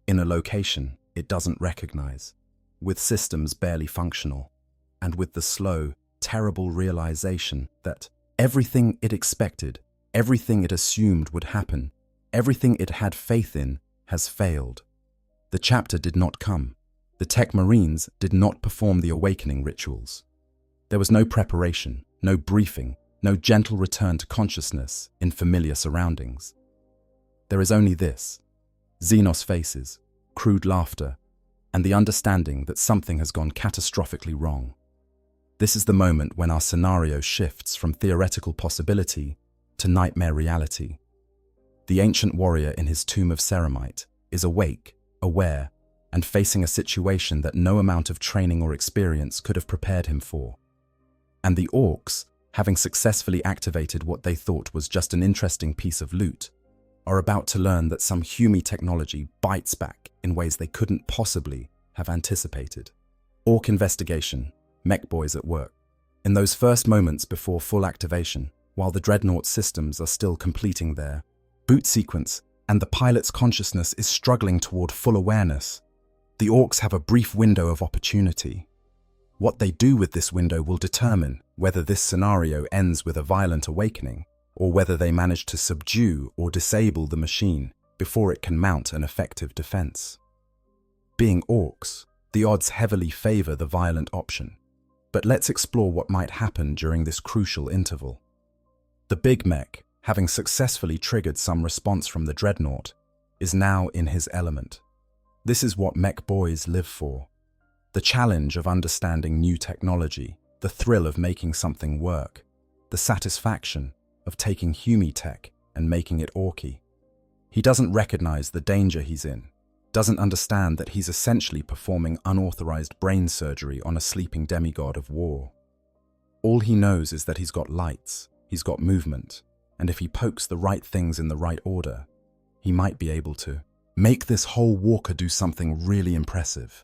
S1: in a location it doesn't recognize, with systems barely functional, and with the slow, terrible realization that everything it expected, everything it assumed would happen, everything it had faith in, has failed. The chapter did not come. The Tech Marines did not perform the awakening rituals. There was no preparation, no briefing, no gentle return to consciousness in familiar surroundings. There is only this: Xenos faces, crude laughter, and the understanding that something has gone catastrophically wrong. This is the moment when our scenario shifts from theoretical possibility to nightmare reality. The ancient warrior in his tomb of ceramite is awake, aware, and facing a situation that no amount of training or experience could have prepared him for. And the Orks, having successfully activated what they thought was just an interesting piece of loot, are about to learn that some Hume technology bites back in ways they couldn't possibly have anticipated. Ork investigation, mech boys at work. In those first moments before full activation, while the Dreadnought systems are still completing their boot sequence and the pilot's consciousness is struggling toward full awareness, the Orks have a brief window of opportunity. What they do with this window will determine whether this scenario ends with a violent awakening, or whether they manage to subdue or disable the machine before it can mount an effective defense. Being Orks, the odds heavily favor the violent option. But let's explore what might happen during this crucial interval. The big mech, having successfully triggered some response from the Dreadnought, is now in his element. This is what mech boys live for. The challenge of understanding new technology, the thrill of making something work, the satisfaction of taking Hume tech and making it Orky. He doesn't recognize the danger he's in, doesn't understand that he's essentially performing unauthorized brain surgery on a sleeping demigod of war. All he knows is that he's got lights, he's got movement, and if he pokes the right things in the right order, he might be able to make this whole walker do something really impressive.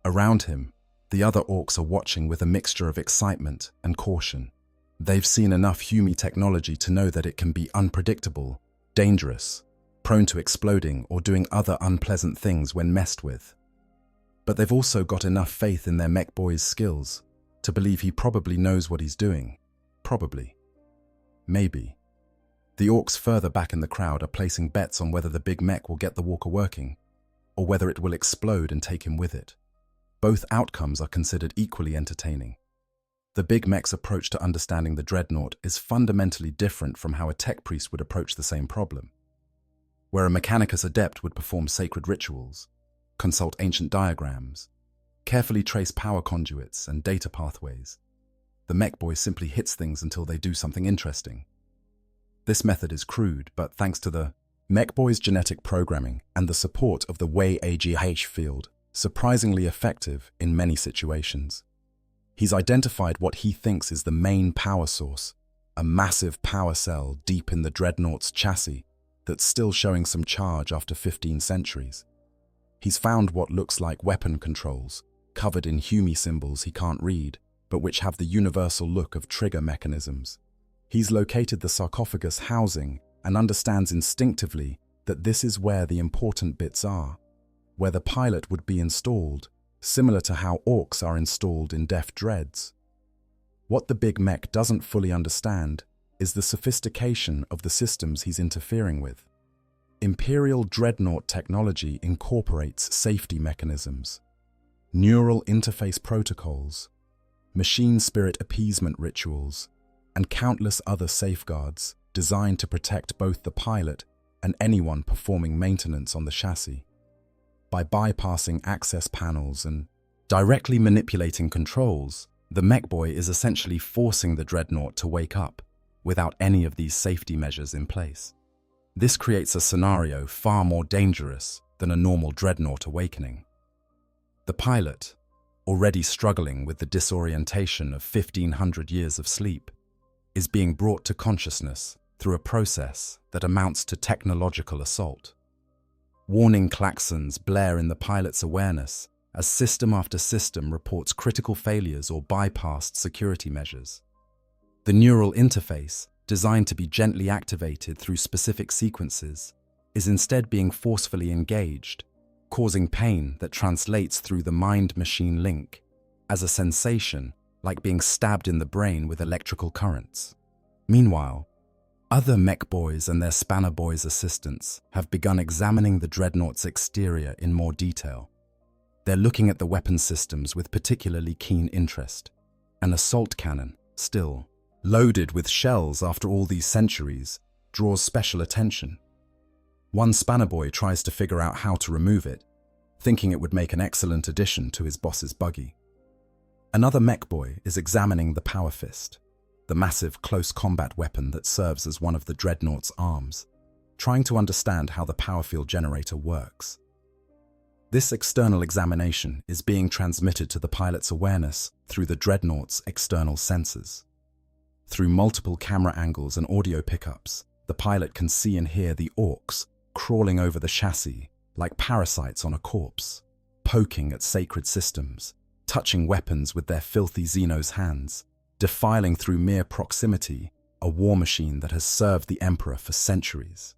S1: Around him, the other Orks are watching with a mixture of excitement and caution. They've seen enough Hume technology to know that it can be unpredictable, dangerous, prone to exploding or doing other unpleasant things when messed with. But they've also got enough faith in their mech boy's skills to believe he probably knows what he's doing. Probably. Maybe. The Orks further back in the crowd are placing bets on whether the big mech will get the walker working, or whether it will explode and take him with it. Both outcomes are considered equally entertaining. The big mech's approach to understanding the Dreadnought is fundamentally different from how a tech priest would approach the same problem. Where a Mechanicus adept would perform sacred rituals, consult ancient diagrams, carefully trace power conduits and data pathways. The mech boy simply hits things until they do something interesting. This method is crude, but thanks to the mech boy's genetic programming and the support of the WH field, surprisingly effective in many situations. He's identified what he thinks is the main power source, a massive power cell deep in the Dreadnought's chassis that's still showing some charge after 15 centuries. He's found what looks like weapon controls, covered in Hume symbols he can't read, but which have the universal look of trigger mechanisms. He's located the sarcophagus housing and understands instinctively that this is where the important bits are, where the pilot would be installed, similar to how Orks are installed in Def Dreads. What the big mech doesn't fully understand is the sophistication of the systems he's interfering with. Imperial Dreadnought technology incorporates safety mechanisms, neural interface protocols, machine spirit appeasement rituals, and countless other safeguards designed to protect both the pilot and anyone performing maintenance on the chassis. By bypassing access panels and directly manipulating controls, the mech boy is essentially forcing the Dreadnought to wake up without any of these safety measures in place. This creates a scenario far more dangerous than a normal Dreadnought awakening. The pilot, already struggling with the disorientation of 1,500 years of sleep, is being brought to consciousness through a process that amounts to technological assault. Warning klaxons blare in the pilot's awareness as system after system reports critical failures or bypassed security measures. The neural interface, designed to be gently activated through specific sequences, is instead being forcefully engaged, causing pain that translates through the mind-machine link as a sensation like being stabbed in the brain with electrical currents. Meanwhile, other mech boys and their spanner boys' assistants have begun examining the Dreadnought's exterior in more detail. They're looking at the weapon systems with particularly keen interest. An assault cannon, still loaded with shells after all these centuries, draws special attention. One spanner boy tries to figure out how to remove it, thinking it would make an excellent addition to his boss's buggy. Another mech boy is examining the power fist, the massive close combat weapon that serves as one of the Dreadnought's arms, trying to understand how the power field generator works. This external examination is being transmitted to the pilot's awareness through the Dreadnought's external sensors. Through multiple camera angles and audio pickups, the pilot can see and hear the Orks crawling over the chassis like parasites on a corpse, poking at sacred systems, touching weapons with their filthy Xenos hands, defiling through mere proximity a war machine that has served the Emperor for centuries.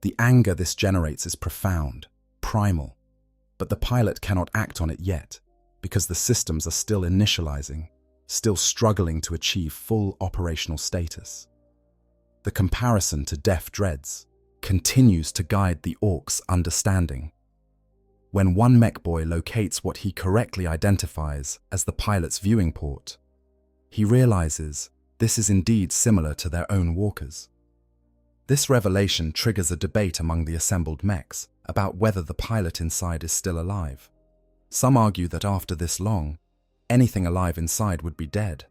S1: The anger this generates is profound, primal, but the pilot cannot act on it yet because the systems are still initializing, still struggling to achieve full operational status. The comparison to Def Dreads continues to guide the Orks' understanding. When one mech boy locates what he correctly identifies as the pilot's viewing port, he realizes this is indeed similar to their own walkers. This revelation triggers a debate among the assembled mechs about whether the pilot inside is still alive. Some argue that after this long, anything alive inside would be dead.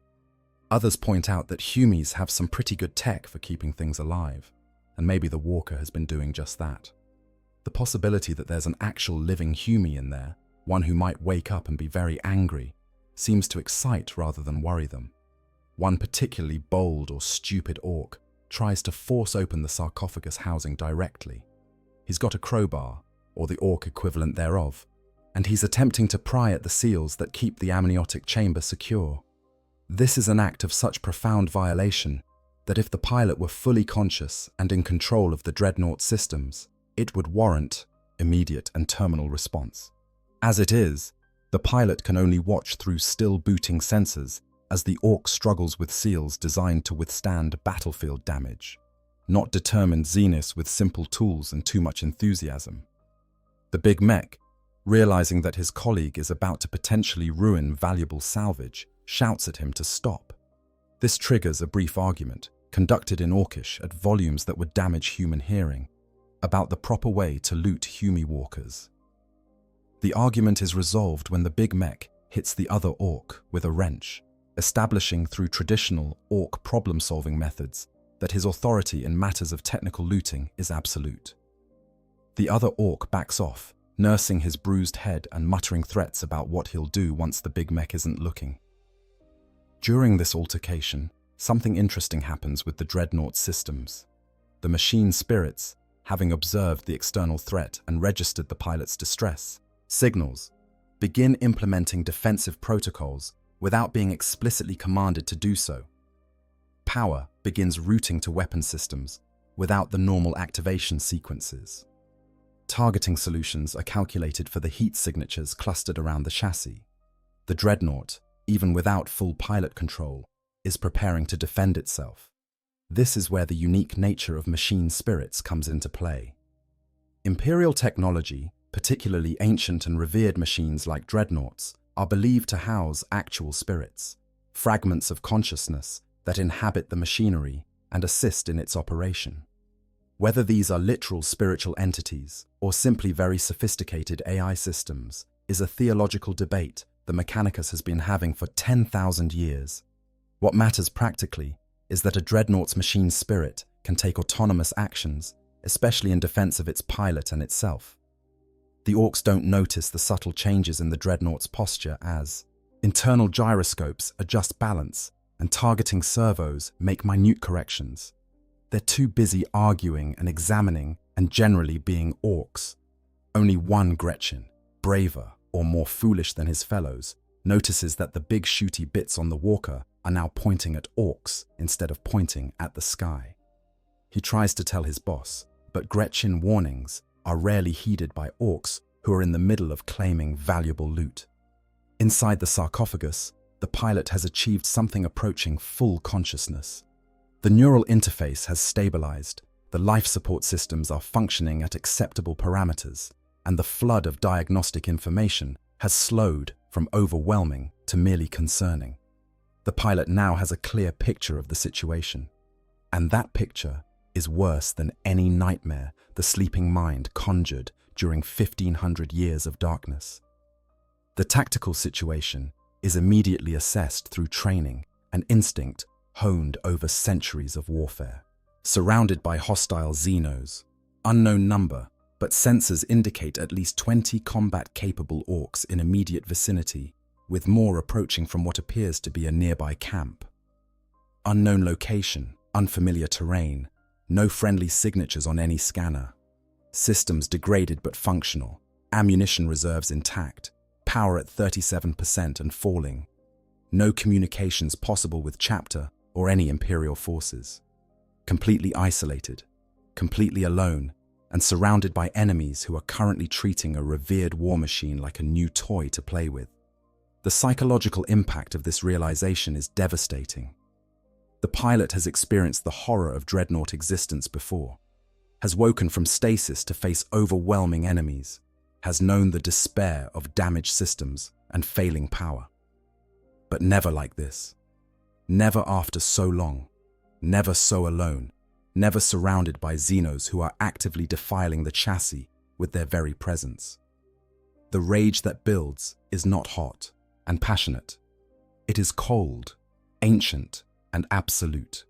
S1: Others point out that Humies have some pretty good tech for keeping things alive, and maybe the walker has been doing just that. The possibility that there's an actual living Humie in there, one who might wake up and be very angry, seems to excite rather than worry them. One particularly bold or stupid Ork tries to force open the sarcophagus housing directly. He's got a crowbar, or the Ork equivalent thereof, and he's attempting to pry at the seals that keep the amniotic chamber secure. This is an act of such profound violation that if the pilot were fully conscious and in control of the Dreadnought systems, it would warrant immediate and terminal response. As it is, the pilot can only watch through still booting sensors as the Ork struggles with seals designed to withstand battlefield damage, not determined Xenos with simple tools and too much enthusiasm. The big mech, realizing that his colleague is about to potentially ruin valuable salvage, shouts at him to stop. This triggers a brief argument, conducted in Orkish at volumes that would damage human hearing, about the proper way to loot Humie walkers. The argument is resolved when the big mech hits the other orc with a wrench, establishing through traditional orc problem-solving methods that his authority in matters of technical looting is absolute. The other orc backs off, nursing his bruised head and muttering threats about what he'll do once the big mech isn't looking. During this altercation, something interesting happens with the Dreadnought systems. The machine spirits, having observed the external threat and registered the pilot's distress, signals, begin implementing defensive protocols without being explicitly commanded to do so. Power begins routing to weapon systems without the normal activation sequences. Targeting solutions are calculated for the heat signatures clustered around the chassis. The Dreadnought, even without full pilot control, is preparing to defend itself. This is where the unique nature of machine spirits comes into play. Imperial technology, particularly ancient and revered machines like Dreadnoughts, are believed to house actual spirits, fragments of consciousness that inhabit the machinery and assist in its operation. Whether these are literal spiritual entities or simply very sophisticated AI systems is a theological debate the Mechanicus has been having for 10,000 years. What matters practically is that a Dreadnought's machine spirit can take autonomous actions, especially in defense of its pilot and itself. The Orks don't notice the subtle changes in the Dreadnought's posture as internal gyroscopes adjust balance and targeting servos make minute corrections. They're too busy arguing and examining and generally being Orks. Only one Gretchen, braver or more foolish than his fellows, notices that the big shooty bits on the walker are now pointing at Orks instead of pointing at the sky. He tries to tell his boss, but Gretchen warnings are rarely heeded by Orks who are in the middle of claiming valuable loot. Inside the sarcophagus, the pilot has achieved something approaching full consciousness. The neural interface has stabilized, the life support systems are functioning at acceptable parameters, and the flood of diagnostic information has slowed from overwhelming to merely concerning. The pilot now has a clear picture of the situation, and that picture is worse than any nightmare the sleeping mind conjured during 1,500 years of darkness. The tactical situation is immediately assessed through training and instinct honed over centuries of warfare. Surrounded by hostile Xenos, unknown number, but sensors indicate at least 20 combat-capable Orks in immediate vicinity, with more approaching from what appears to be a nearby camp. Unknown location, unfamiliar terrain, no friendly signatures on any scanner. Systems degraded but functional, ammunition reserves intact, power at 37% and falling. No communications possible with Chapter or any Imperial forces. Completely isolated, completely alone, and surrounded by enemies who are currently treating a revered war machine like a new toy to play with. The psychological impact of this realization is devastating. The pilot has experienced the horror of Dreadnought existence before, has woken from stasis to face overwhelming enemies, has known the despair of damaged systems and failing power. But never like this. Never after so long. Never so alone. Never surrounded by Xenos who are actively defiling the chassis with their very presence. The rage that builds is not hot and passionate. It is cold, ancient, and absolute.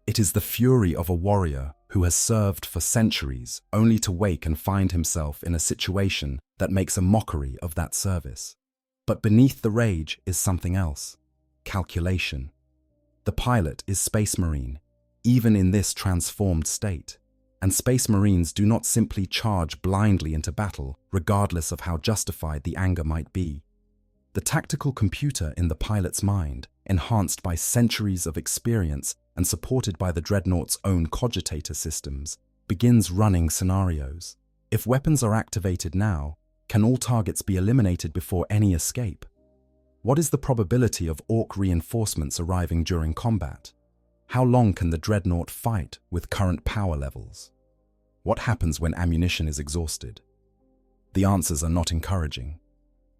S1: It is the fury of a warrior who has served for centuries only to wake and find himself in a situation that makes a mockery of that service. But beneath the rage is something else: calculation. The pilot is Space Marine, even in this transformed state, and Space Marines do not simply charge blindly into battle, regardless of how justified the anger might be. The tactical computer in the pilot's mind, enhanced by centuries of experience and supported by the Dreadnought's own cogitator systems, begins running scenarios. If weapons are activated now, can all targets be eliminated before any escape? What is the probability of Ork reinforcements arriving during combat? How long can the Dreadnought fight with current power levels? What happens when ammunition is exhausted? The answers are not encouraging.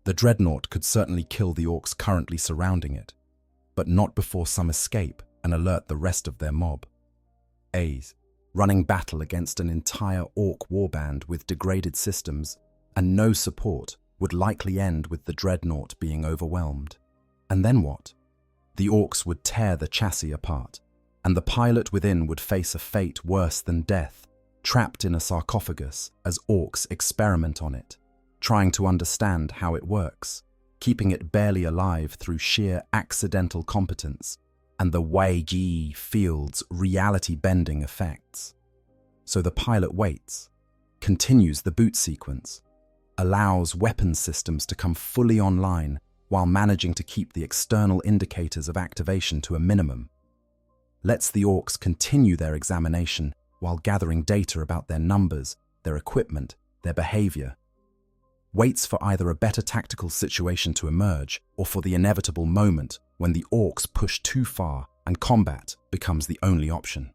S1: The Dreadnought could certainly kill the Orks currently surrounding it, but not before some escape and alert the rest of their mob. A's, running battle against an entire Ork warband with degraded systems and no support would likely end with the Dreadnought being overwhelmed. And then what? The Orks would tear the chassis apart, and the pilot within would face a fate worse than death, trapped in a sarcophagus as Orks experiment on it, trying to understand how it works, keeping it barely alive through sheer accidental competence and the WH40 field's reality-bending effects. So the pilot waits, continues the boot sequence, allows weapons systems to come fully online while managing to keep the external indicators of activation to a minimum, lets the Orks continue their examination while gathering data about their numbers, their equipment, their behavior, waits for either a better tactical situation to emerge or for the inevitable moment when the Orks push too far and combat becomes the only option.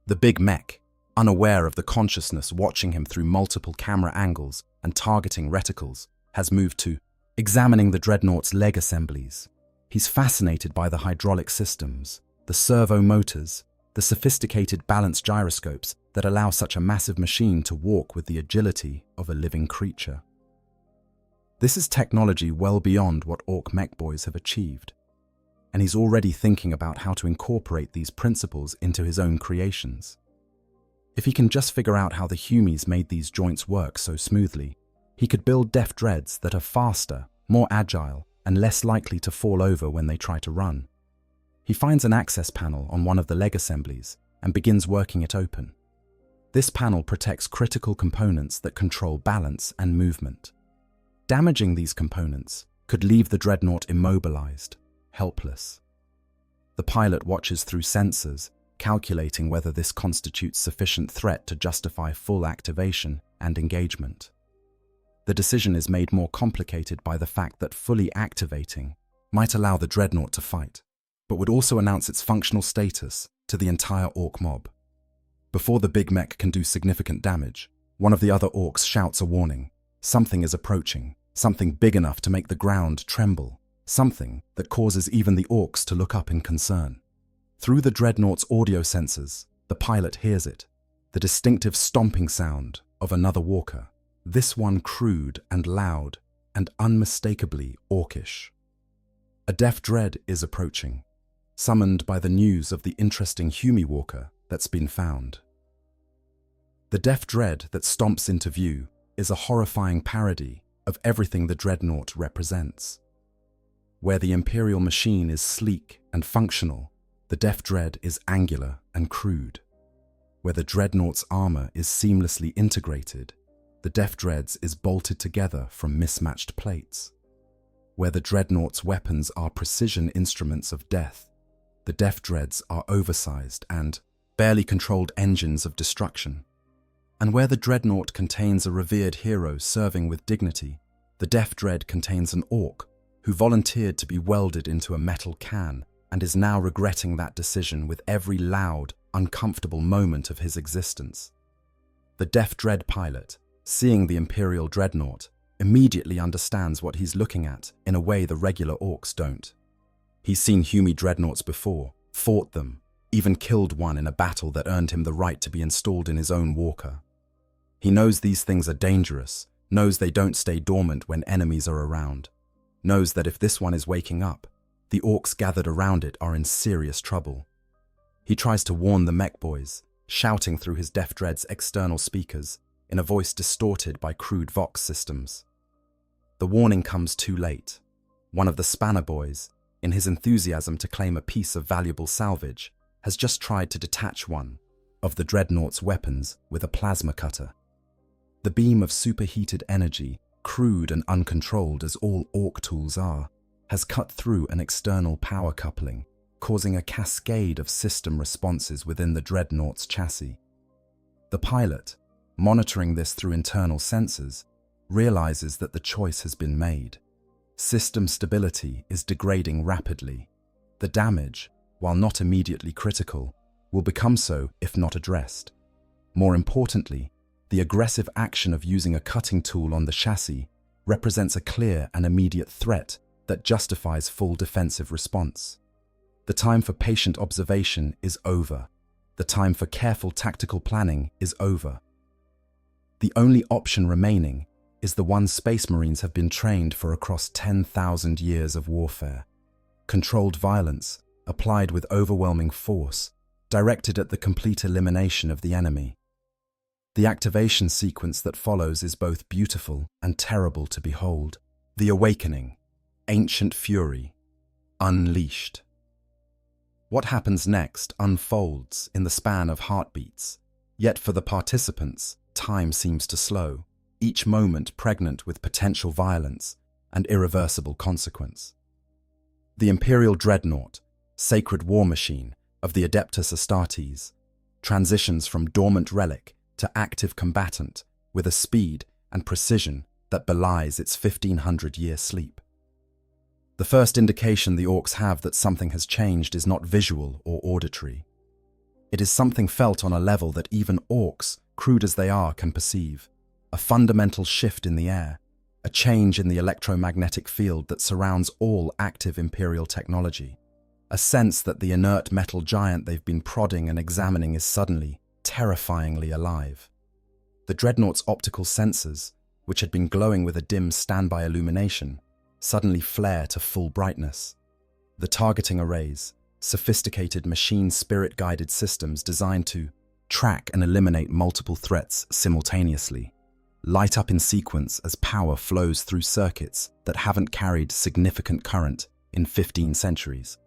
S1: The big mech, unaware of the consciousness watching him through multiple camera angles and targeting reticles, has moved to examining the Dreadnought's leg assemblies. He's fascinated by the hydraulic systems, the servo motors, the sophisticated balance gyroscopes that allow such a massive machine to walk with the agility of a living creature. This is technology well beyond what Ork mech boys have achieved, and he's already thinking about how to incorporate these principles into his own creations. If he can just figure out how the Humies made these joints work so smoothly, he could build def dreads that are faster, more agile, and less likely to fall over when they try to run. He finds an access panel on one of the leg assemblies and begins working it open. This panel protects critical components that control balance and movement. Damaging these components could leave the Dreadnought immobilized, helpless. The pilot watches through sensors, calculating whether this constitutes sufficient threat to justify full activation and engagement. The decision is made more complicated by the fact that fully activating might allow the Dreadnought to fight, but would also announce its functional status to the entire Ork mob. Before the big mech can do significant damage, one of the other Orks shouts a warning. Something is approaching, something big enough to make the ground tremble, something that causes even the Orks to look up in concern. Through the Dreadnought's audio sensors, the pilot hears it, the distinctive stomping sound of another walker, this one crude and loud and unmistakably Orkish. A def dread is approaching, summoned by the news of the interesting Humie walker that's been found. The def dread that stomps into view is a horrifying parody of everything the Dreadnought represents. Where the Imperial machine is sleek and functional, the def dread is angular and crude. Where the Dreadnought's armor is seamlessly integrated, the def dread's is bolted together from mismatched plates. Where the Dreadnought's weapons are precision instruments of death, the def dreads are oversized and barely controlled engines of destruction. And where the Dreadnought contains a revered hero serving with dignity, the def dread contains an Ork who volunteered to be welded into a metal can and is now regretting that decision with every loud, uncomfortable moment of his existence. The def dread pilot, seeing the Imperial Dreadnought, immediately understands what he's looking at in a way the regular Orks don't. He's seen Humie Dreadnoughts before, fought them, even killed one in a battle that earned him the right to be installed in his own walker. He knows these things are dangerous, knows they don't stay dormant when enemies are around, knows that if this one is waking up, the Orks gathered around it are in serious trouble. He tries to warn the mech boys, shouting through his def dread's external speakers in a voice distorted by crude vox systems. The warning comes too late. One of the spanner boys, in his enthusiasm to claim a piece of valuable salvage, has just tried to detach one of the Dreadnought's weapons with a plasma cutter. The beam of superheated energy, crude and uncontrolled as all Ork tools are, has cut through an external power coupling, causing a cascade of system responses within the Dreadnought's chassis. The pilot, monitoring this through internal sensors, realizes that the choice has been made. System stability is degrading rapidly. The damage, while not immediately critical, will become so if not addressed. More importantly, the aggressive action of using a cutting tool on the chassis represents a clear and immediate threat that justifies full defensive response. The time for patient observation is over. The time for careful tactical planning is over. The only option remaining is the one Space Marines have been trained for across 10,000 years of warfare. Controlled violence, applied with overwhelming force, directed at the complete elimination of the enemy. The activation sequence that follows is both beautiful and terrible to behold. The Awakening, Ancient Fury, Unleashed. What happens next unfolds in the span of heartbeats, yet for the participants, time seems to slow, each moment pregnant with potential violence and irreversible consequence. The Imperial Dreadnought, sacred war machine of the Adeptus Astartes, transitions from dormant relic to active combatant with a speed and precision that belies its 1,500-year sleep. The first indication the Orks have that something has changed is not visual or auditory. It is something felt on a level that even Orks, crude as they are, can perceive. A fundamental shift in the air, a change in the electromagnetic field that surrounds all active Imperial technology. A sense that the inert metal giant they've been prodding and examining is suddenly, terrifyingly alive. The Dreadnought's optical sensors, which had been glowing with a dim standby illumination, suddenly flare to full brightness. The targeting arrays, sophisticated machine spirit-guided systems designed to track and eliminate multiple threats simultaneously, light up in sequence as power flows through circuits that haven't carried significant current in 15 centuries.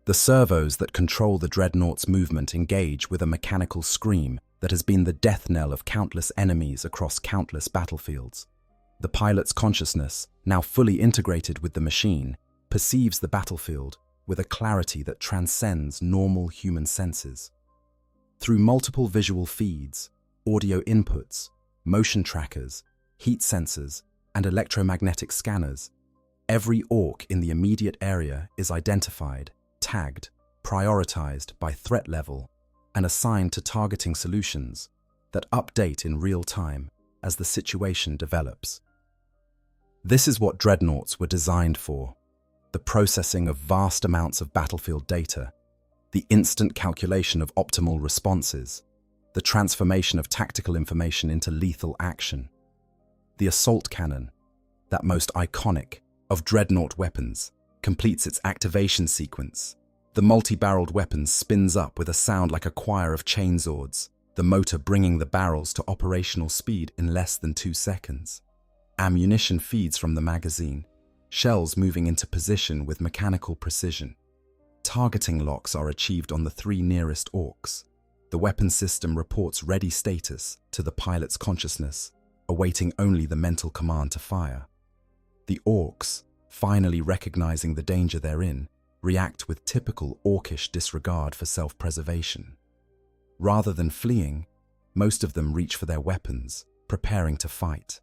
S1: The servos that control the Dreadnought's movement engage with a mechanical scream that has been the death knell of countless enemies across countless battlefields. The pilot's consciousness, now fully integrated with the machine, perceives the battlefield with a clarity that transcends normal human senses. Through multiple visual feeds, audio inputs, motion trackers, heat sensors, and electromagnetic scanners, every Ork in the immediate area is identified, tagged, prioritized by threat level, and assigned to targeting solutions that update in real time as the situation develops. This is what Dreadnoughts were designed for: the processing of vast amounts of battlefield data, the instant calculation of optimal responses, the transformation of tactical information into lethal action. The assault cannon, that most iconic of Dreadnought weapons, completes its activation sequence. The multi-barreled weapon spins up with a sound like a choir of chainsaws, the motor bringing the barrels to operational speed in less than 2 seconds. Ammunition feeds from the magazine, shells moving into position with mechanical precision. Targeting locks are achieved on the 3 nearest Orks. The weapon system reports ready status to the pilot's consciousness, awaiting only the mental command to fire. The Orks, finally recognizing the danger they're in, react with typical Orkish disregard for self-preservation. Rather than fleeing, most of them reach for their weapons, preparing to fight.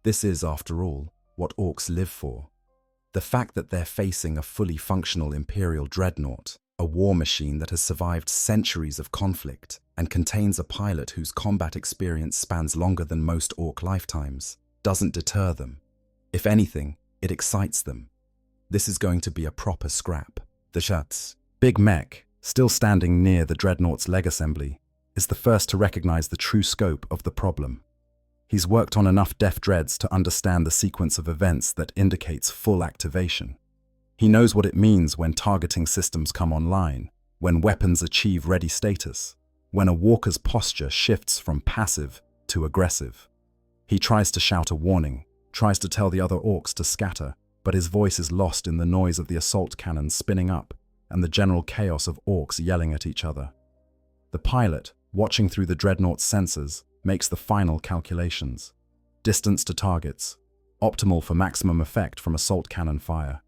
S1: This is, after all, what Orks live for. The fact that they're facing a fully functional Imperial Dreadnought, a war machine that has survived centuries of conflict and contains a pilot whose combat experience spans longer than most Ork lifetimes, doesn't deter them. If anything, it excites them. This is going to be a proper scrap. The Shuts, Big Mech, still standing near the Dreadnought's leg assembly, is the first to recognize the true scope of the problem. He's worked on enough Def Dreads to understand the sequence of events that indicates full activation. He knows what it means when targeting systems come online, when weapons achieve ready status, when a walker's posture shifts from passive to aggressive. He tries to shout a warning, tries to tell the other Orks to scatter, but his voice is lost in the noise of the assault cannons spinning up and the general chaos of Orks yelling at each other. The pilot, watching through the Dreadnought's sensors, makes the final calculations. Distance to targets, optimal for maximum effect from assault cannon fire.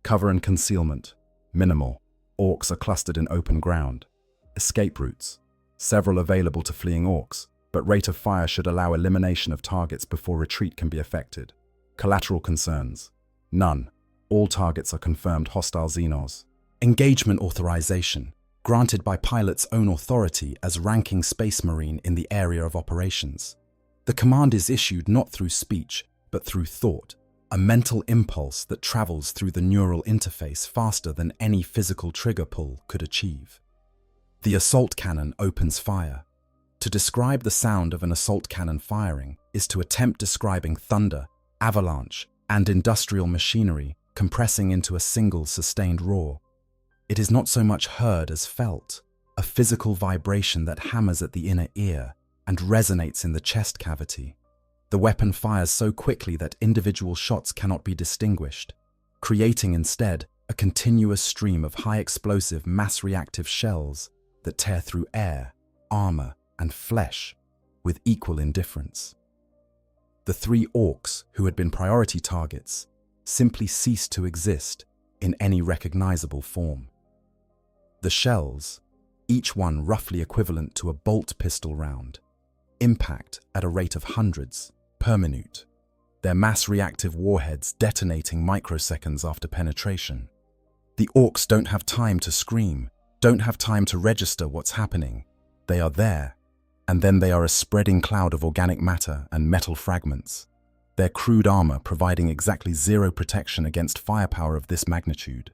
S1: Cover and concealment, minimal. Orks are clustered in open ground. Escape routes, several available to fleeing Orks, but rate of fire should allow elimination of targets before retreat can be effected. Collateral concerns, none. All targets are confirmed hostile Xenos. Engagement authorization, granted by pilot's own authority as ranking Space Marine in the area of operations. The command is issued not through speech, but through thought, a mental impulse that travels through the neural interface faster than any physical trigger pull could achieve. The assault cannon opens fire. To describe the sound of an assault cannon firing is to attempt describing thunder, avalanche, and industrial machinery compressing into a single sustained roar. It is not so much heard as felt, a physical vibration that hammers at the inner ear and resonates in the chest cavity. The weapon fires so quickly that individual shots cannot be distinguished, creating instead a continuous stream of high-explosive, mass-reactive shells that tear through air, armor, and flesh with equal indifference. The 3 orcs who had been priority targets simply ceased to exist in any recognizable form. The shells, each one roughly equivalent to a bolt pistol round, impact at a rate of hundreds per minute, their mass-reactive warheads detonating microseconds after penetration. The orcs don't have time to scream, don't have time to register what's happening. They are there, and then they are a spreading cloud of organic matter and metal fragments, their crude armor providing exactly zero protection against firepower of this magnitude.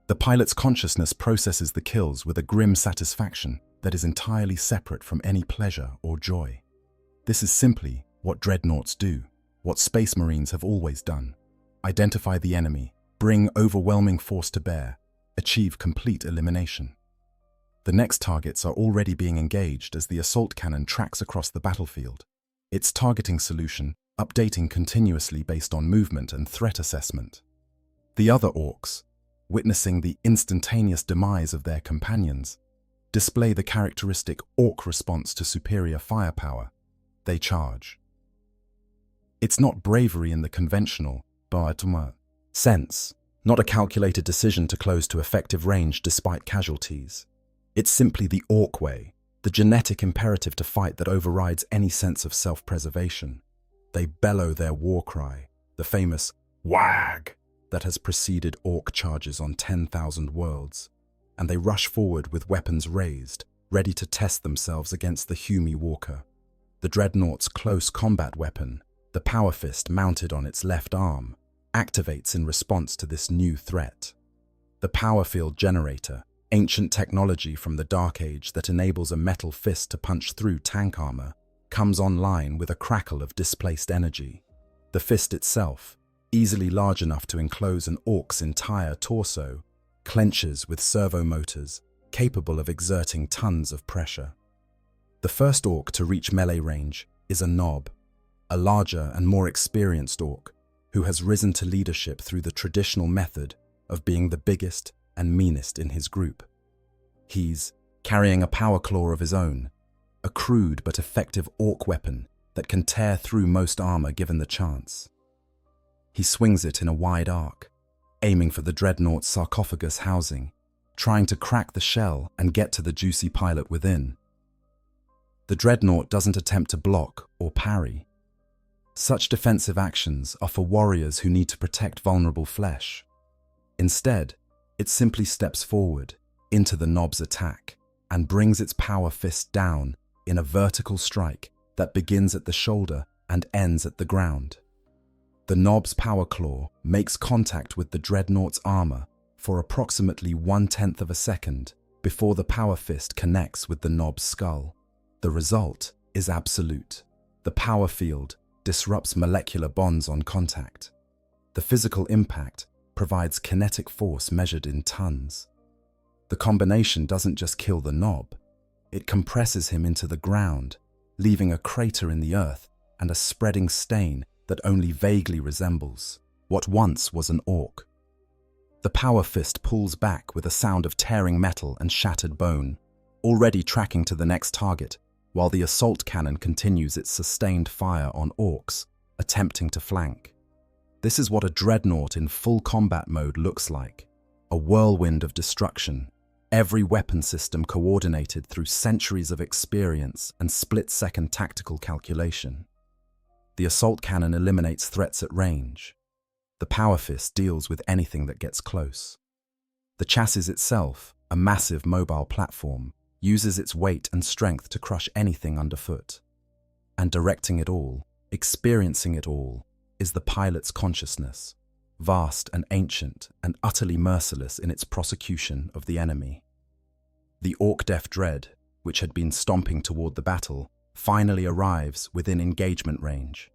S1: The pilot's consciousness processes the kills with a grim satisfaction that is entirely separate from any pleasure or joy. This is simply what dreadnoughts do, what Space Marines have always done: identify the enemy, bring overwhelming force to bear, achieve complete elimination. The next targets are already being engaged as the assault cannon tracks across the battlefield, its targeting solution updating continuously based on movement and threat assessment. The other orcs, witnessing the instantaneous demise of their companions, display the characteristic orc response to superior firepower. They charge. It's not bravery in the conventional sense, not a calculated decision to close to effective range despite casualties. It's simply the orc way, the genetic imperative to fight that overrides any sense of self-preservation. They bellow their war cry, the famous wag that has preceded orc charges on 10,000 worlds, and they rush forward with weapons raised, ready to test themselves against the Humi Walker. The Dreadnought's close combat weapon, the Power Fist mounted on its left arm, activates in response to this new threat. The Power Field Generator, ancient technology from the Dark Age that enables a metal fist to punch through tank armor, comes online with a crackle of displaced energy. The fist itself, easily large enough to enclose an orc's entire torso, clenches with servo motors capable of exerting tons of pressure. The first orc to reach melee range is a Nob, a larger and more experienced orc who has risen to leadership through the traditional method of being the biggest and meanest in his group. He's carrying a power claw of his own, a crude but effective orc weapon that can tear through most armor given the chance. He swings it in a wide arc, aiming for the Dreadnought's sarcophagus housing, trying to crack the shell and get to the juicy pilot within. The Dreadnought doesn't attempt to block or parry. Such defensive actions are for warriors who need to protect vulnerable flesh. Instead, it simply steps forward into the Nob's attack and brings its power fist down in a vertical strike that begins at the shoulder and ends at the ground. The Nob's power claw makes contact with the Dreadnought's armor for approximately 1/10 of a second before the power fist connects with the Nob's skull. The result is absolute. The power field disrupts molecular bonds on contact. The physical impact provides kinetic force measured in tons. The combination doesn't just kill the Nob, it compresses him into the ground, leaving a crater in the earth and a spreading stain that only vaguely resembles what once was an orc. The power fist pulls back with a sound of tearing metal and shattered bone, already tracking to the next target, while the assault cannon continues its sustained fire on orcs, attempting to flank. This is what a dreadnought in full combat mode looks like, a whirlwind of destruction, every weapon system coordinated through centuries of experience and split-second tactical calculation. The assault cannon eliminates threats at range. The power fist deals with anything that gets close. The chassis itself, a massive mobile platform, uses its weight and strength to crush anything underfoot. And directing it all, experiencing it all, is the pilot's consciousness, vast and ancient and utterly merciless in its prosecution of the enemy. The Orc Def Dread, which had been stomping toward the battle, finally arrives within engagement range.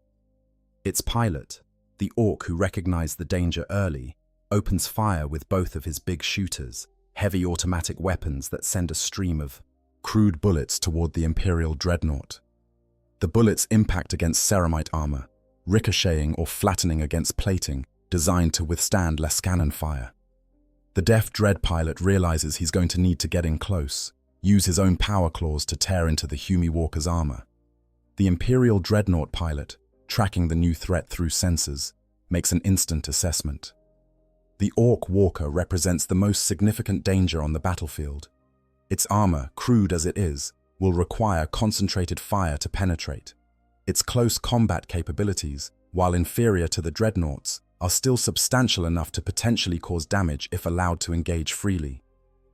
S1: Its pilot, the Ork who recognized the danger early, opens fire with both of his big shooters, heavy automatic weapons that send a stream of crude bullets toward the Imperial Dreadnought. The bullets impact against ceramite armor, ricocheting or flattening against plating designed to withstand less cannon fire. The Def Dread pilot realizes he's going to need to get in close, use his own power claws to tear into the Humi Walker's armor. The Imperial Dreadnought pilot, tracking the new threat through sensors, makes an instant assessment. The Ork Walker represents the most significant danger on the battlefield. Its armor, crude as it is, will require concentrated fire to penetrate. Its close combat capabilities, while inferior to the Dreadnoughts, are still substantial enough to potentially cause damage if allowed to engage freely.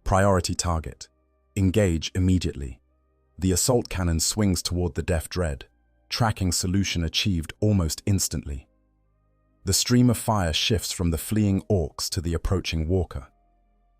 S1: Priority target. Engage immediately. The assault cannon swings toward the Def Dread. Tracking solution achieved almost instantly. The stream of fire shifts from the fleeing Orks to the approaching Walker.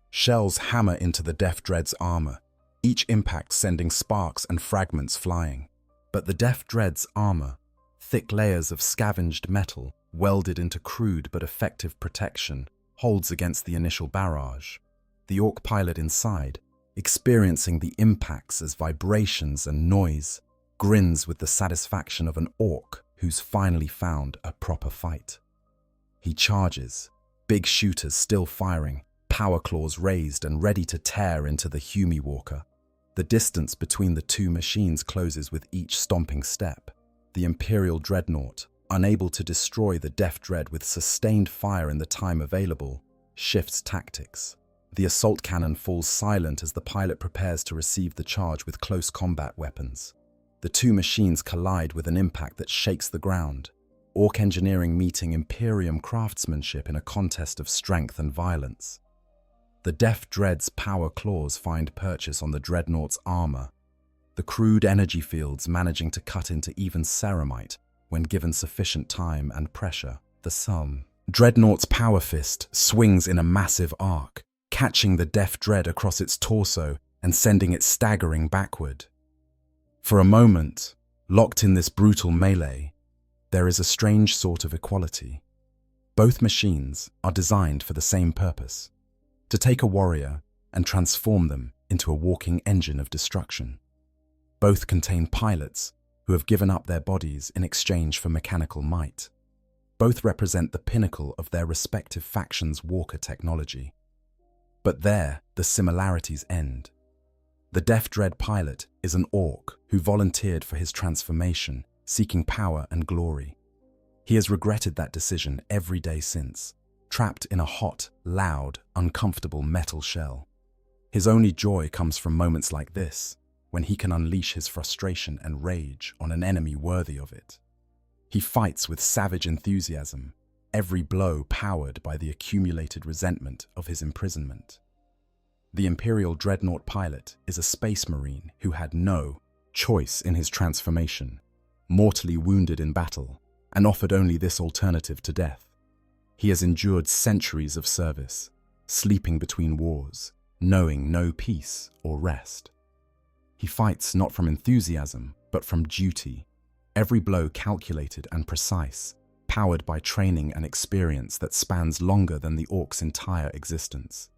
S1: Shells hammer into the Def Dread's armor, each impact sending sparks and fragments flying. But the Def Dread's armor, thick layers of scavenged metal, welded into crude but effective protection, holds against the initial barrage. The Ork pilot inside, experiencing the impacts as vibrations and noise, grins with the satisfaction of an Ork who's finally found a proper fight. He charges, big shooters still firing, power claws raised and ready to tear into the Humi Walker. The distance between the two machines closes with each stomping step. The Imperial Dreadnought, unable to destroy the Def Dread with sustained fire in the time available, shifts tactics. The assault cannon falls silent as the pilot prepares to receive the charge with close combat weapons. The two machines collide with an impact that shakes the ground. Ork engineering meeting Imperium craftsmanship in a contest of strength and violence. The Def Dread's power claws find purchase on the Dreadnought's armor, the crude energy fields managing to cut into even ceramite when given sufficient time and pressure. The Dreadnought's power fist swings in a massive arc, catching the Def Dread across its torso and sending it staggering backward. For a moment, locked in this brutal melee, there is a strange sort of equality. Both machines are designed for the same purpose: to take a warrior and transform them into a walking engine of destruction. Both contain pilots who have given up their bodies in exchange for mechanical might. Both represent the pinnacle of their respective factions' walker technology. But there, the similarities end. The Def Dread pilot is an Ork who volunteered for his transformation, seeking power and glory. He has regretted that decision every day since, trapped in a hot, loud, uncomfortable metal shell. His only joy comes from moments like this, when he can unleash his frustration and rage on an enemy worthy of it. He fights with savage enthusiasm, every blow powered by the accumulated resentment of his imprisonment. The Imperial Dreadnought pilot is a space marine who had no choice in his transformation, mortally wounded in battle, and offered only this alternative to death. He has endured centuries of service, sleeping between wars, knowing no peace or rest. He fights not from enthusiasm, but from duty, every blow calculated and precise, powered by training and experience that spans longer than the Ork's entire existence.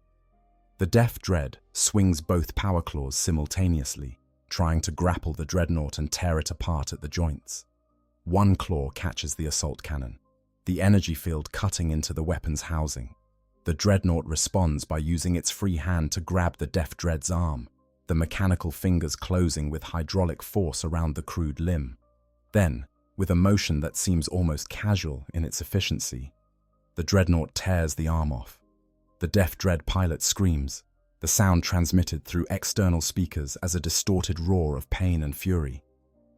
S1: The Def Dread swings both power claws simultaneously, trying to grapple the Dreadnought and tear it apart at the joints. One claw catches the assault cannon, the energy field cutting into the weapon's housing. The Dreadnought responds by using its free hand to grab the Def Dread's arm, the mechanical fingers closing with hydraulic force around the crude limb. Then, with a motion that seems almost casual in its efficiency, the Dreadnought tears the arm off. The Def Dread pilot screams, the sound transmitted through external speakers as a distorted roar of pain and fury.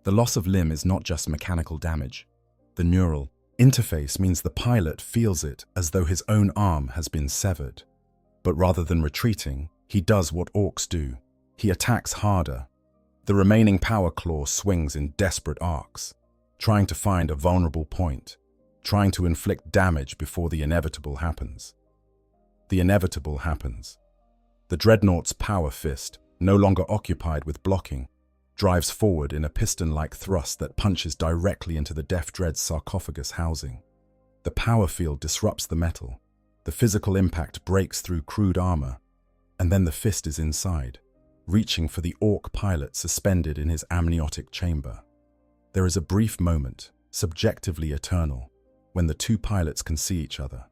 S1: The loss of limb is not just mechanical damage. The neural interface means the pilot feels it as though his own arm has been severed. But rather than retreating, he does what Orks do. He attacks harder. The remaining power claw swings in desperate arcs, trying to find a vulnerable point, trying to inflict damage before the inevitable happens. The inevitable happens. The Dreadnought's power fist, no longer occupied with blocking, drives forward in a piston-like thrust that punches directly into the Death Dread's sarcophagus housing. The power field disrupts the metal, the physical impact breaks through crude armor, and then the fist is inside, reaching for the Ork pilot suspended in his amniotic chamber. There is a brief moment, subjectively eternal, when the two pilots can see each other.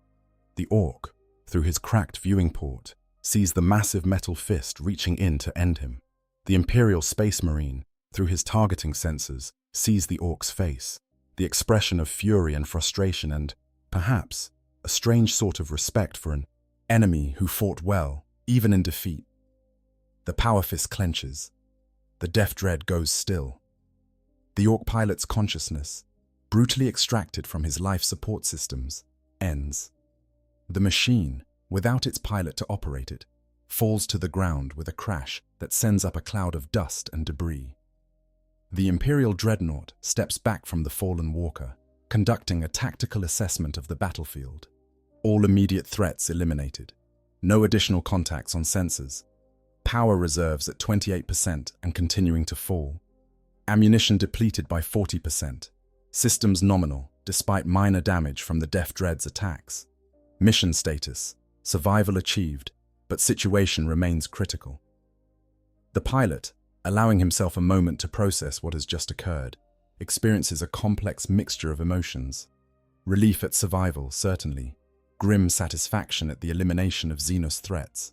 S1: The Ork, through his cracked viewing port, sees the massive metal fist reaching in to end him. The Imperial Space Marine, through his targeting sensors, sees the Ork's face, the expression of fury and frustration and, perhaps, a strange sort of respect for an enemy who fought well, even in defeat. The power fist clenches. The Death Dread goes still. The Ork pilot's consciousness, brutally extracted from his life support systems, ends. The machine, without its pilot to operate it, falls to the ground with a crash that sends up a cloud of dust and debris. The Imperial Dreadnought steps back from the fallen walker, conducting a tactical assessment of the battlefield. All immediate threats eliminated. No additional contacts on sensors. Power reserves at 28% and continuing to fall. Ammunition depleted by 40%. Systems nominal, despite minor damage from the Death Dread's attacks. Mission status: survival achieved, but situation remains critical. The pilot, allowing himself a moment to process what has just occurred, experiences a complex mixture of emotions. Relief at survival, certainly. Grim satisfaction at the elimination of Xenos threats,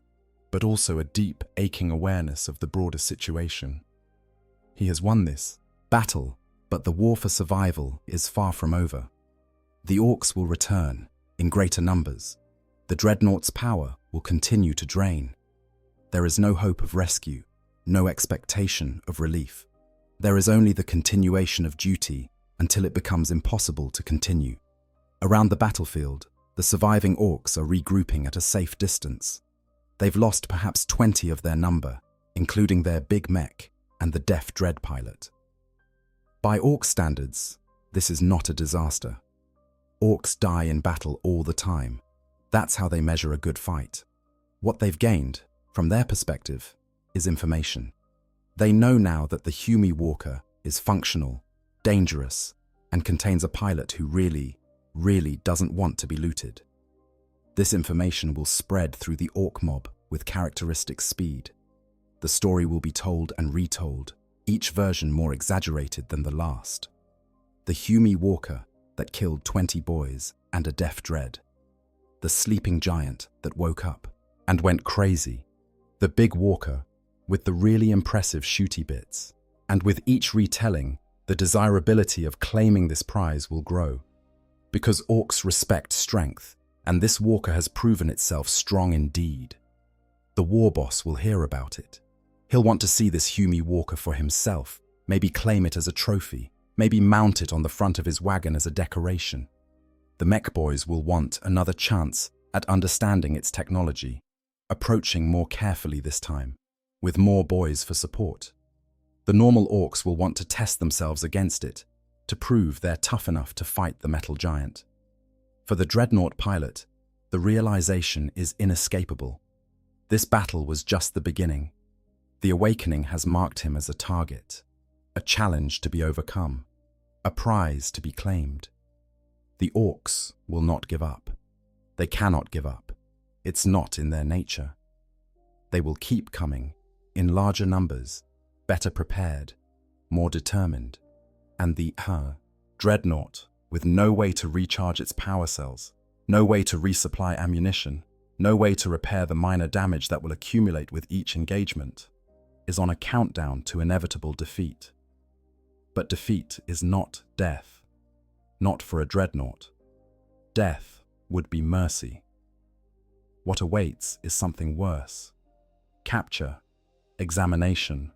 S1: but also a deep, aching awareness of the broader situation. He has won this battle, but the war for survival is far from over. The Orks will return, in greater numbers. The Dreadnought's power will continue to drain. There is no hope of rescue, no expectation of relief. There is only the continuation of duty until it becomes impossible to continue. Around the battlefield, the surviving Orks are regrouping at a safe distance. They've lost perhaps 20 of their number, including their big mech and the Death Dread pilot. By Ork standards, this is not a disaster. Orks die in battle all the time. That's how they measure a good fight. What they've gained, from their perspective, is information. They know now that the Humi Walker is functional, dangerous, and contains a pilot who really doesn't want to be looted. This information will spread through the Ork mob with characteristic speed. The story will be told and retold, each version more exaggerated than the last. The Humi Walker that killed 20 boys and a Death Dread. The sleeping giant that woke up and went crazy. The big walker with the really impressive shooty bits. And with each retelling, the desirability of claiming this prize will grow. Because Orks respect strength, and this walker has proven itself strong indeed. The war boss will hear about it. He'll want to see this Humi walker for himself, maybe claim it as a trophy, maybe mount it on the front of his wagon as a decoration. The mech boys will want another chance at understanding its technology, approaching more carefully this time, with more boys for support. The normal Orks will want to test themselves against it, to prove they're tough enough to fight the metal giant. For the Dreadnought pilot, the realization is inescapable. This battle was just the beginning. The awakening has marked him as a target, a challenge to be overcome, a prize to be claimed. The Orks will not give up. They cannot give up. It's not in their nature. They will keep coming, in larger numbers, better prepared, more determined. And the Dreadnought, with no way to recharge its power cells, no way to resupply ammunition, no way to repair the minor damage that will accumulate with each engagement, is on a countdown to inevitable defeat. But defeat is not death. Not for a Dreadnought. Death would be mercy. What awaits is something worse. Capture, examination,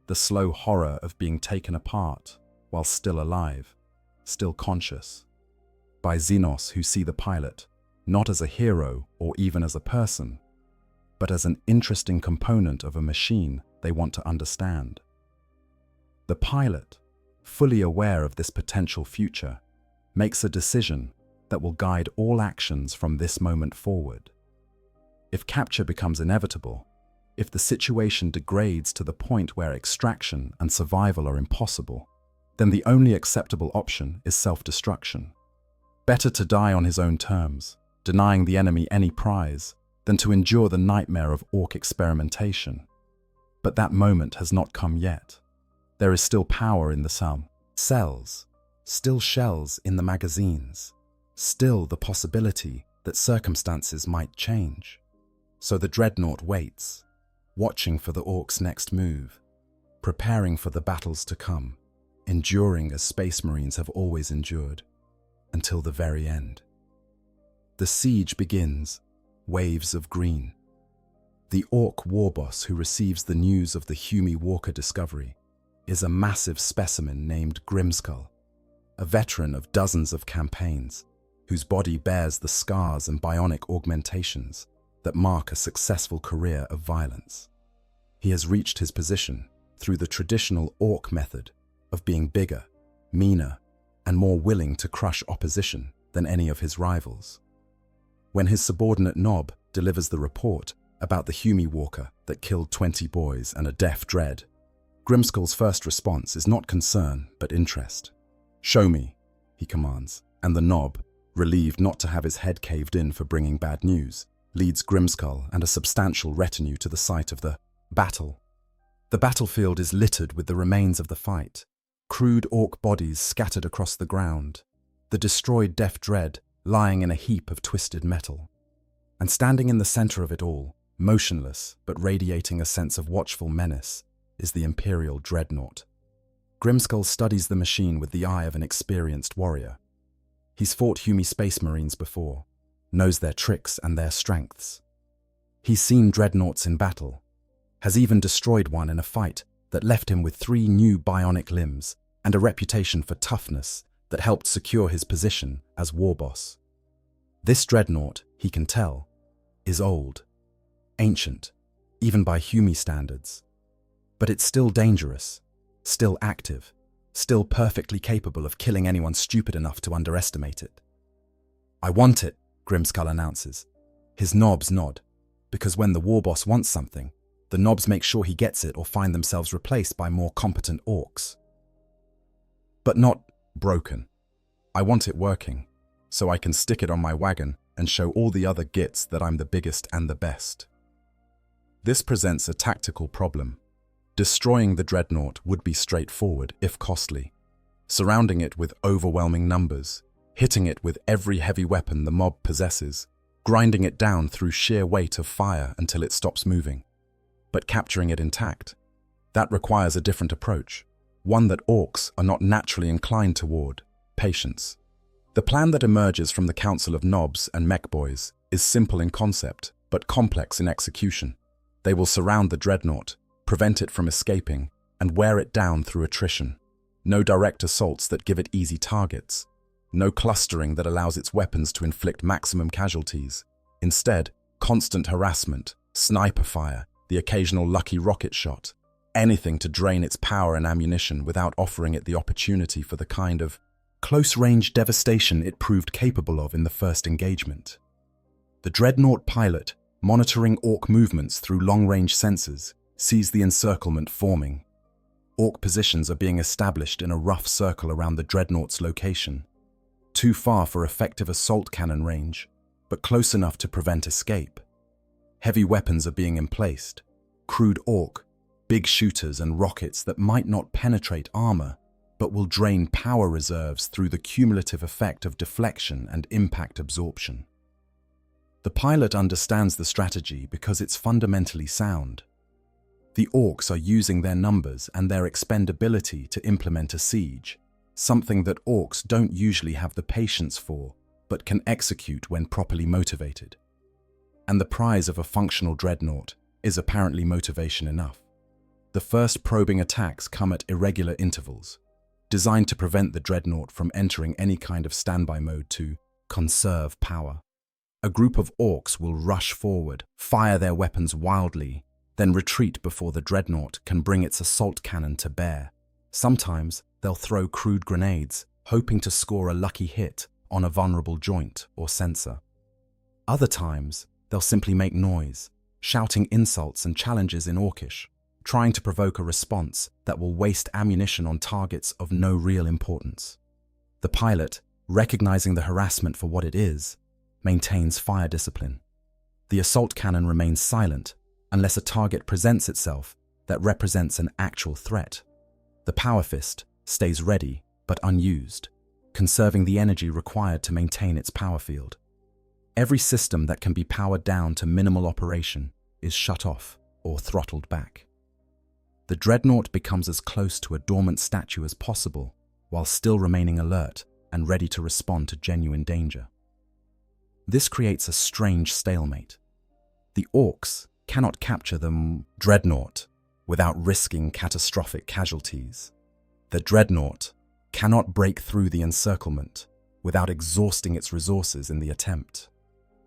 S1: the slow horror of being taken apart while still alive, still conscious, by Xenos who see the pilot not as a hero or even as a person, but as an interesting component of a machine they want to understand. The pilot, fully aware of this potential future, makes a decision that will guide all actions from this moment forward. If capture becomes inevitable, If the situation degrades to the point where extraction and survival are impossible, then the only acceptable option is self-destruction. Better to die on his own terms, denying the enemy any prize, than to endure the nightmare of Ork experimentation. But that moment has not come yet. There is still power in the sum. Cells, still shells in the magazines, still the possibility that circumstances might change. So the Dreadnought waits, watching for the Orks' next move, preparing for the battles to come, enduring as Space Marines have always endured, until the very end. The siege begins, waves of green. The Ork warboss who receives the news of the Humi Walker discovery is a massive specimen named Grimskull, a veteran of dozens of campaigns, whose body bears the scars and bionic augmentations that mark a successful career of violence. He has reached his position through the traditional Ork method of being bigger, meaner, and more willing to crush opposition than any of his rivals. When his subordinate Nob delivers the report about the Humi Walker that killed 20 boys and a deaf Dread, Grimskull's first response is not concern but interest. "Show me," he commands, and the Nob, relieved not to have his head caved in for bringing bad news, leads Grimskull and a substantial retinue to the site of the battle. The battlefield is littered with the remains of the fight, crude Ork bodies scattered across the ground, the destroyed deaf Dread lying in a heap of twisted metal. And standing in the center of it all, motionless but radiating a sense of watchful menace, is the Imperial Dreadnought. Grimskull studies the machine with the eye of an experienced warrior. He's fought Humi Space Marines before, knows their tricks and their strengths. He's seen Dreadnoughts in battle, has even destroyed one in a fight that left him with 3 new bionic limbs and a reputation for toughness that helped secure his position as warboss. This Dreadnought, he can tell, is old, ancient, even by Humi standards. But it's still dangerous, still active, still perfectly capable of killing anyone stupid enough to underestimate it. "I want it," Grimskull announces. His Nobs nod, because when the warboss wants something, the Nobs make sure he gets it or find themselves replaced by more competent Orks. But not broken. "I want it working, so I can stick it on my wagon and show all the other gits that I'm the biggest and the best." This presents a tactical problem. Destroying the Dreadnought would be straightforward, if costly. Surrounding it with overwhelming numbers, hitting it with every heavy weapon the mob possesses, grinding it down through sheer weight of fire until it stops moving. But capturing it intact, that requires a different approach, one that Orks are not naturally inclined toward: patience. The plan that emerges from the Council of Nobs and Mech Boys is simple in concept, but complex in execution. They will surround the Dreadnought, prevent it from escaping, and wear it down through attrition. No direct assaults that give it easy targets. No clustering that allows its weapons to inflict maximum casualties. Instead, constant harassment, sniper fire, the occasional lucky rocket shot. Anything to drain its power and ammunition without offering it the opportunity for the kind of close-range devastation it proved capable of in the first engagement. The Dreadnought pilot, monitoring Ork movements through long-range sensors, sees the encirclement forming. Ork positions are being established in a rough circle around the Dreadnought's location. Too far for effective assault cannon range, but close enough to prevent escape. Heavy weapons are being emplaced. Crude Ork, big shooters and rockets that might not penetrate armor, but will drain power reserves through the cumulative effect of deflection and impact absorption. The pilot understands the strategy because it's fundamentally sound. The Orks are using their numbers and their expendability to implement a siege, something that Orks don't usually have the patience for, but can execute when properly motivated. And the prize of a functional Dreadnought is apparently motivation enough. The first probing attacks come at irregular intervals, designed to prevent the Dreadnought from entering any kind of standby mode to conserve power. A group of Orks will rush forward, fire their weapons wildly, then retreat before the Dreadnought can bring its assault cannon to bear. Sometimes they'll throw crude grenades, hoping to score a lucky hit on a vulnerable joint or sensor. Other times, they'll simply make noise, shouting insults and challenges in Orkish, trying to provoke a response that will waste ammunition on targets of no real importance. The pilot, recognizing the harassment for what it is, maintains fire discipline. The assault cannon remains silent unless a target presents itself that represents an actual threat. The power fist stays ready but unused, conserving the energy required to maintain its power field. Every system that can be powered down to minimal operation is shut off or throttled back. The Dreadnought becomes as close to a dormant statue as possible while still remaining alert and ready to respond to genuine danger. This creates a strange stalemate. The Orks cannot capture the Dreadnought without risking catastrophic casualties. The Dreadnought cannot break through the encirclement without exhausting its resources in the attempt.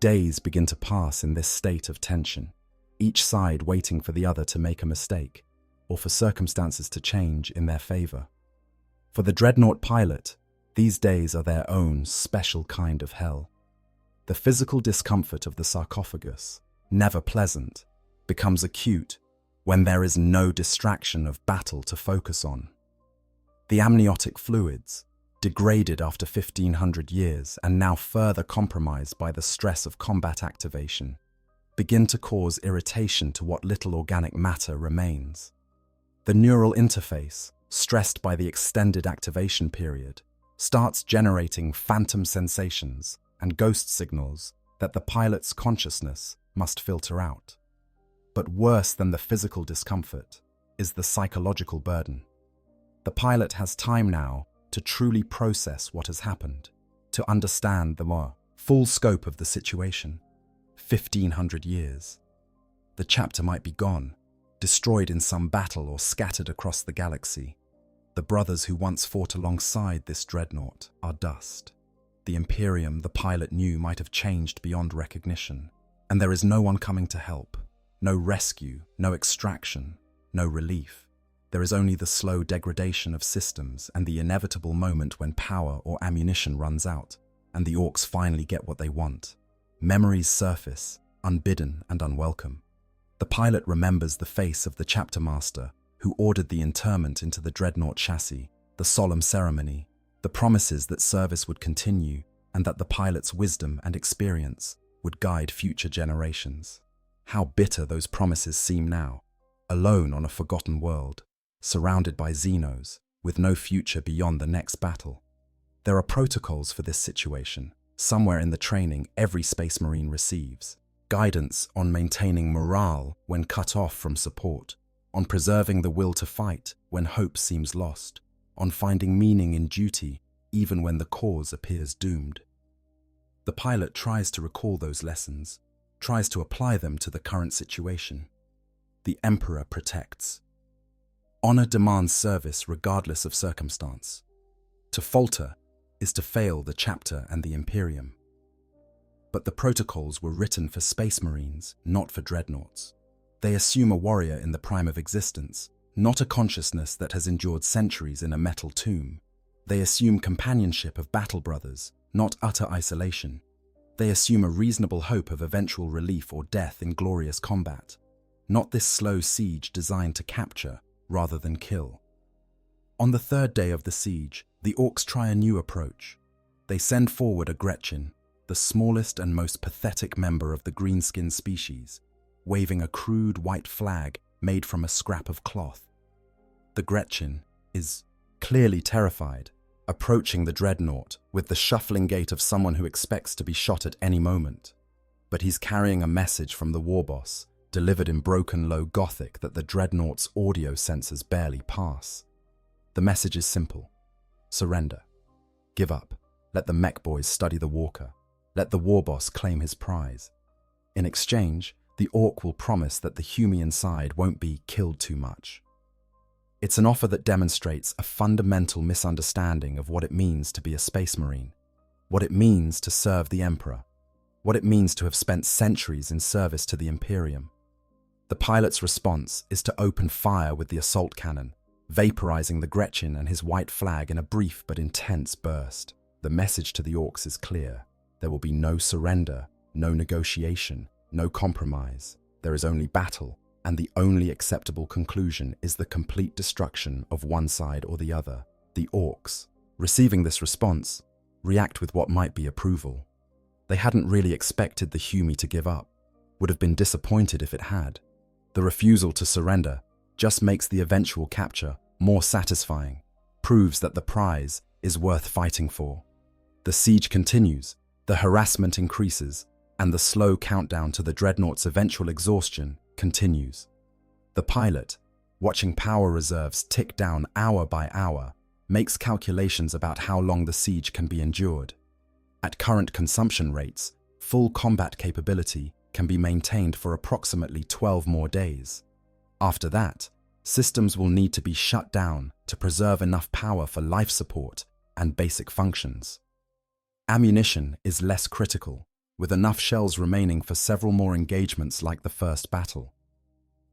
S1: Days begin to pass in this state of tension, each side waiting for the other to make a mistake or for circumstances to change in their favor. For the Dreadnought pilot, these days are their own special kind of hell. The physical discomfort of the sarcophagus, never pleasant, becomes acute when there is no distraction of battle to focus on. The amniotic fluids, degraded after 1500 years and now further compromised by the stress of combat activation, begin to cause irritation to what little organic matter remains. The neural interface, stressed by the extended activation period, starts generating phantom sensations and ghost signals that the pilot's consciousness must filter out. But worse than the physical discomfort is the psychological burden. The pilot has time now to truly process what has happened, to understand the more full scope of the situation. 1500 years. The chapter might be gone, destroyed in some battle or scattered across the galaxy. The brothers who once fought alongside this Dreadnought are dust. The Imperium the pilot knew might have changed beyond recognition, and there is no one coming to help. No rescue, no extraction, no relief. There is only the slow degradation of systems and the inevitable moment when power or ammunition runs out, and the Orks finally get what they want. Memories surface, unbidden and unwelcome. The pilot remembers the face of the chapter master who ordered the interment into the Dreadnought chassis, the solemn ceremony, the promises that service would continue and that the pilot's wisdom and experience would guide future generations. How bitter those promises seem now, alone on a forgotten world, surrounded by Xenos, with no future beyond the next battle. There are protocols for this situation, somewhere in the training every Space Marine receives. Guidance on maintaining morale when cut off from support, on preserving the will to fight when hope seems lost, on finding meaning in duty even when the cause appears doomed. The pilot tries to recall those lessons, tries to apply them to the current situation. The Emperor protects. Honor demands service regardless of circumstance. To falter is to fail the chapter and the Imperium. But the protocols were written for Space Marines, not for Dreadnoughts. They assume a warrior in the prime of existence, not a consciousness that has endured centuries in a metal tomb. They assume companionship of battle brothers, not utter isolation. They assume a reasonable hope of eventual relief or death in glorious combat, not this slow siege designed to capture rather than kill. On the third day of the siege, the Orks try a new approach. They send forward a Gretchen, the smallest and most pathetic member of the greenskin species, waving a crude white flag made from a scrap of cloth. The Gretchen is clearly terrified, approaching the Dreadnought with the shuffling gait of someone who expects to be shot at any moment. But he's carrying a message from the war boss, delivered in broken low Gothic that the Dreadnought's audio sensors barely pass. The message is simple. Surrender. Give up. Let the mech boys study the walker. Let the war boss claim his prize. In exchange, the Ork will promise that the Humian side won't be killed too much. It's an offer that demonstrates a fundamental misunderstanding of what it means to be a Space Marine, what it means to serve the Emperor, what it means to have spent centuries in service to the Imperium. The pilot's response is to open fire with the assault cannon, vaporizing the Gretchen and his white flag in a brief but intense burst. The message to the Orks is clear. There will be no surrender, no negotiation, no compromise. there is only battle, and the only acceptable conclusion is the complete destruction of one side or the other. The Orks, receiving this response, react with what might be approval. They hadn't really expected the Humi to give up, would have been disappointed if it had. The refusal to surrender just makes the eventual capture more satisfying, proves that the prize is worth fighting for. The siege continues, the harassment increases, and the slow countdown to the Dreadnought's eventual exhaustion continues. The pilot, watching power reserves tick down hour by hour, makes calculations about how long the siege can be endured. At current consumption rates, full combat capability can be maintained for approximately 12 more days. After that, systems will need to be shut down to preserve enough power for life support and basic functions. Ammunition is less critical, with enough shells remaining for several more engagements like the first battle.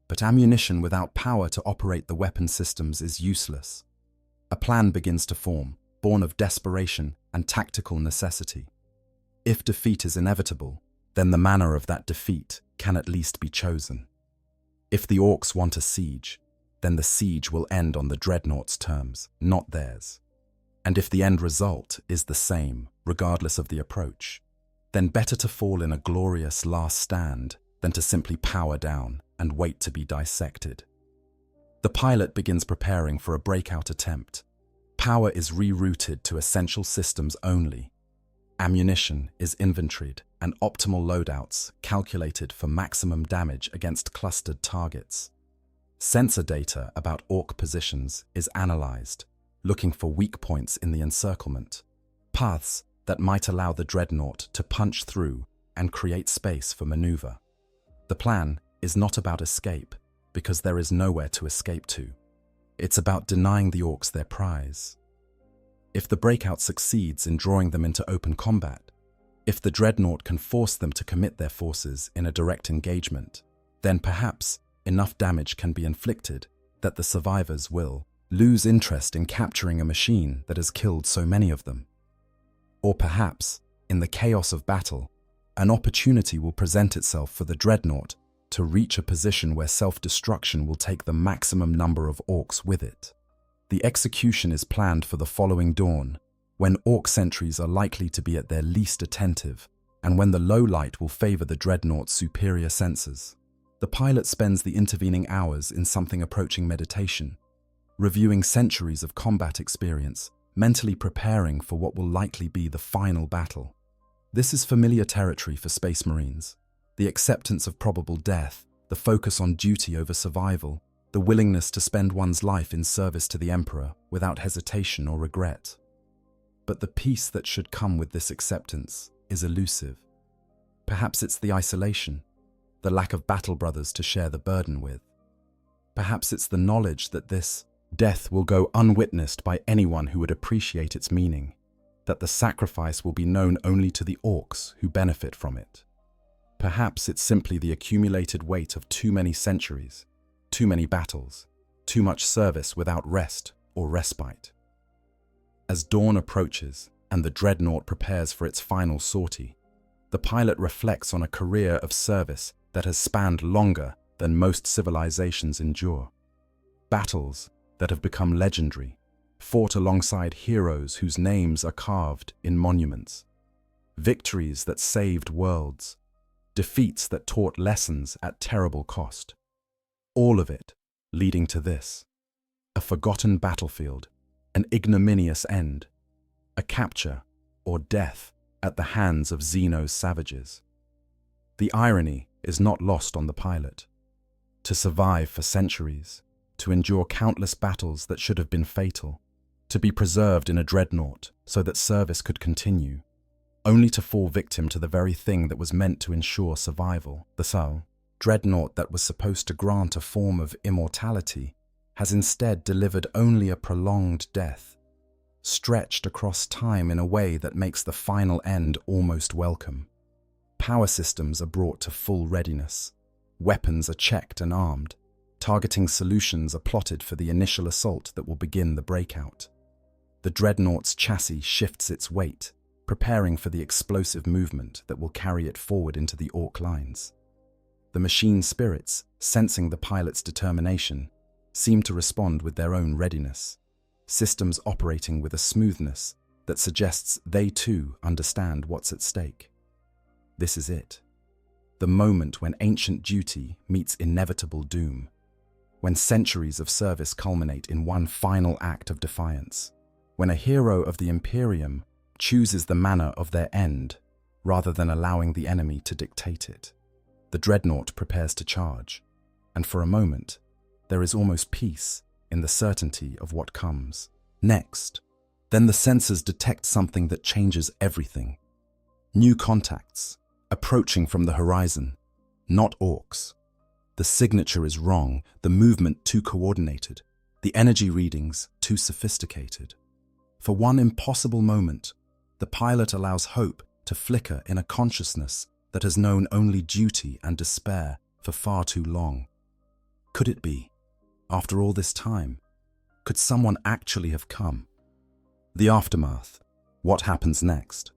S1: But ammunition without power to operate the weapon systems is useless. A plan begins to form, born of desperation and tactical necessity. If defeat is inevitable, then the manner of that defeat can at least be chosen. If the Orks want a siege, then the siege will end on the Dreadnought's terms, not theirs. And if the end result is the same, regardless of the approach, then better to fall in a glorious last stand than to simply power down and wait to be dissected. The pilot begins preparing for a breakout attempt. Power is rerouted to essential systems only. Ammunition is inventoried and optimal loadouts calculated for maximum damage against clustered targets. Sensor data about Ork positions is analyzed, looking for weak points in the encirclement, paths that might allow the Dreadnought to punch through and create space for maneuver. The plan is not about escape, because there is nowhere to escape to. It's about denying the Orks their prize. If the breakout succeeds in drawing them into open combat, if the Dreadnought can force them to commit their forces in a direct engagement, then perhaps enough damage can be inflicted that the survivors will lose interest in capturing a machine that has killed so many of them. Or perhaps, in the chaos of battle, an opportunity will present itself for the Dreadnought to reach a position where self-destruction will take the maximum number of Orks with it. The execution is planned for the following dawn, when Ork sentries are likely to be at their least attentive, and when the low light will favor the Dreadnought's superior senses. The pilot spends the intervening hours in something approaching meditation, reviewing centuries of combat experience, mentally preparing for what will likely be the final battle. This is familiar territory for Space Marines. The acceptance of probable death, the focus on duty over survival, the willingness to spend one's life in service to the Emperor without hesitation or regret. But the peace that should come with this acceptance is elusive. Perhaps it's the isolation, the lack of battle brothers to share the burden with. Perhaps it's the knowledge that this death will go unwitnessed by anyone who would appreciate its meaning, that the sacrifice will be known only to the Orks who benefit from it. Perhaps it's simply the accumulated weight of too many centuries, too many battles, too much service without rest or respite. As dawn approaches and the Dreadnought prepares for its final sortie, the pilot reflects on a career of service that has spanned longer than most civilizations endure. Battles that have become legendary, fought alongside heroes whose names are carved in monuments. Victories that saved worlds, defeats that taught lessons at terrible cost. All of it leading to this: a forgotten battlefield, an ignominious end, a capture or death at the hands of Xeno's savages. The irony is not lost on the pilot. To survive for centuries, to endure countless battles that should have been fatal, to be preserved in a Dreadnought so that service could continue, only to fall victim to the very thing that was meant to ensure survival. The Dreadnought that was supposed to grant a form of immortality has instead delivered only a prolonged death, stretched across time in a way that makes the final end almost welcome. Power systems are brought to full readiness, weapons are checked and armed, targeting solutions are plotted for the initial assault that will begin the breakout. The Dreadnought's chassis shifts its weight, preparing for the explosive movement that will carry it forward into the Ork lines. The machine spirits, sensing the pilot's determination, seem to respond with their own readiness, systems operating with a smoothness that suggests they too understand what's at stake. This is it. The moment when ancient duty meets inevitable doom, when centuries of service culminate in one final act of defiance, when a hero of the Imperium chooses the manner of their end rather than allowing the enemy to dictate it. The Dreadnought prepares to charge, and for a moment, there is almost peace in the certainty of what comes next. Then the sensors detect something that changes everything. New contacts, approaching from the horizon, not Orks. The signature is wrong, the movement too coordinated, the energy readings too sophisticated. For one impossible moment, the pilot allows hope to flicker in a consciousness that has known only duty and despair for far too long. Could it be? After all this time, could someone actually have come? The aftermath. What happens next?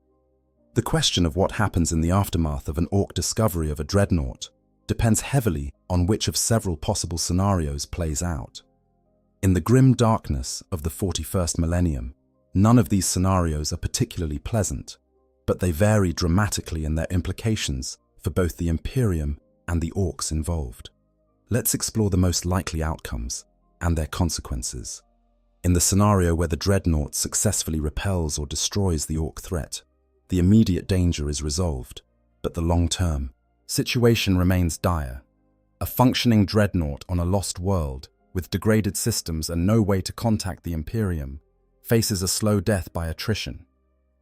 S1: The question of what happens in the aftermath of an Ork discovery of a Dreadnought depends heavily on which of several possible scenarios plays out. In the grim darkness of the 41st millennium, none of these scenarios are particularly pleasant, but they vary dramatically in their implications for both the Imperium and the Orks involved. Let's explore the most likely outcomes and their consequences. In the scenario where the Dreadnought successfully repels or destroys the Ork threat, the immediate danger is resolved, but the long-term situation remains dire. A functioning Dreadnought on a lost world, with degraded systems and no way to contact the Imperium, faces a slow death by attrition.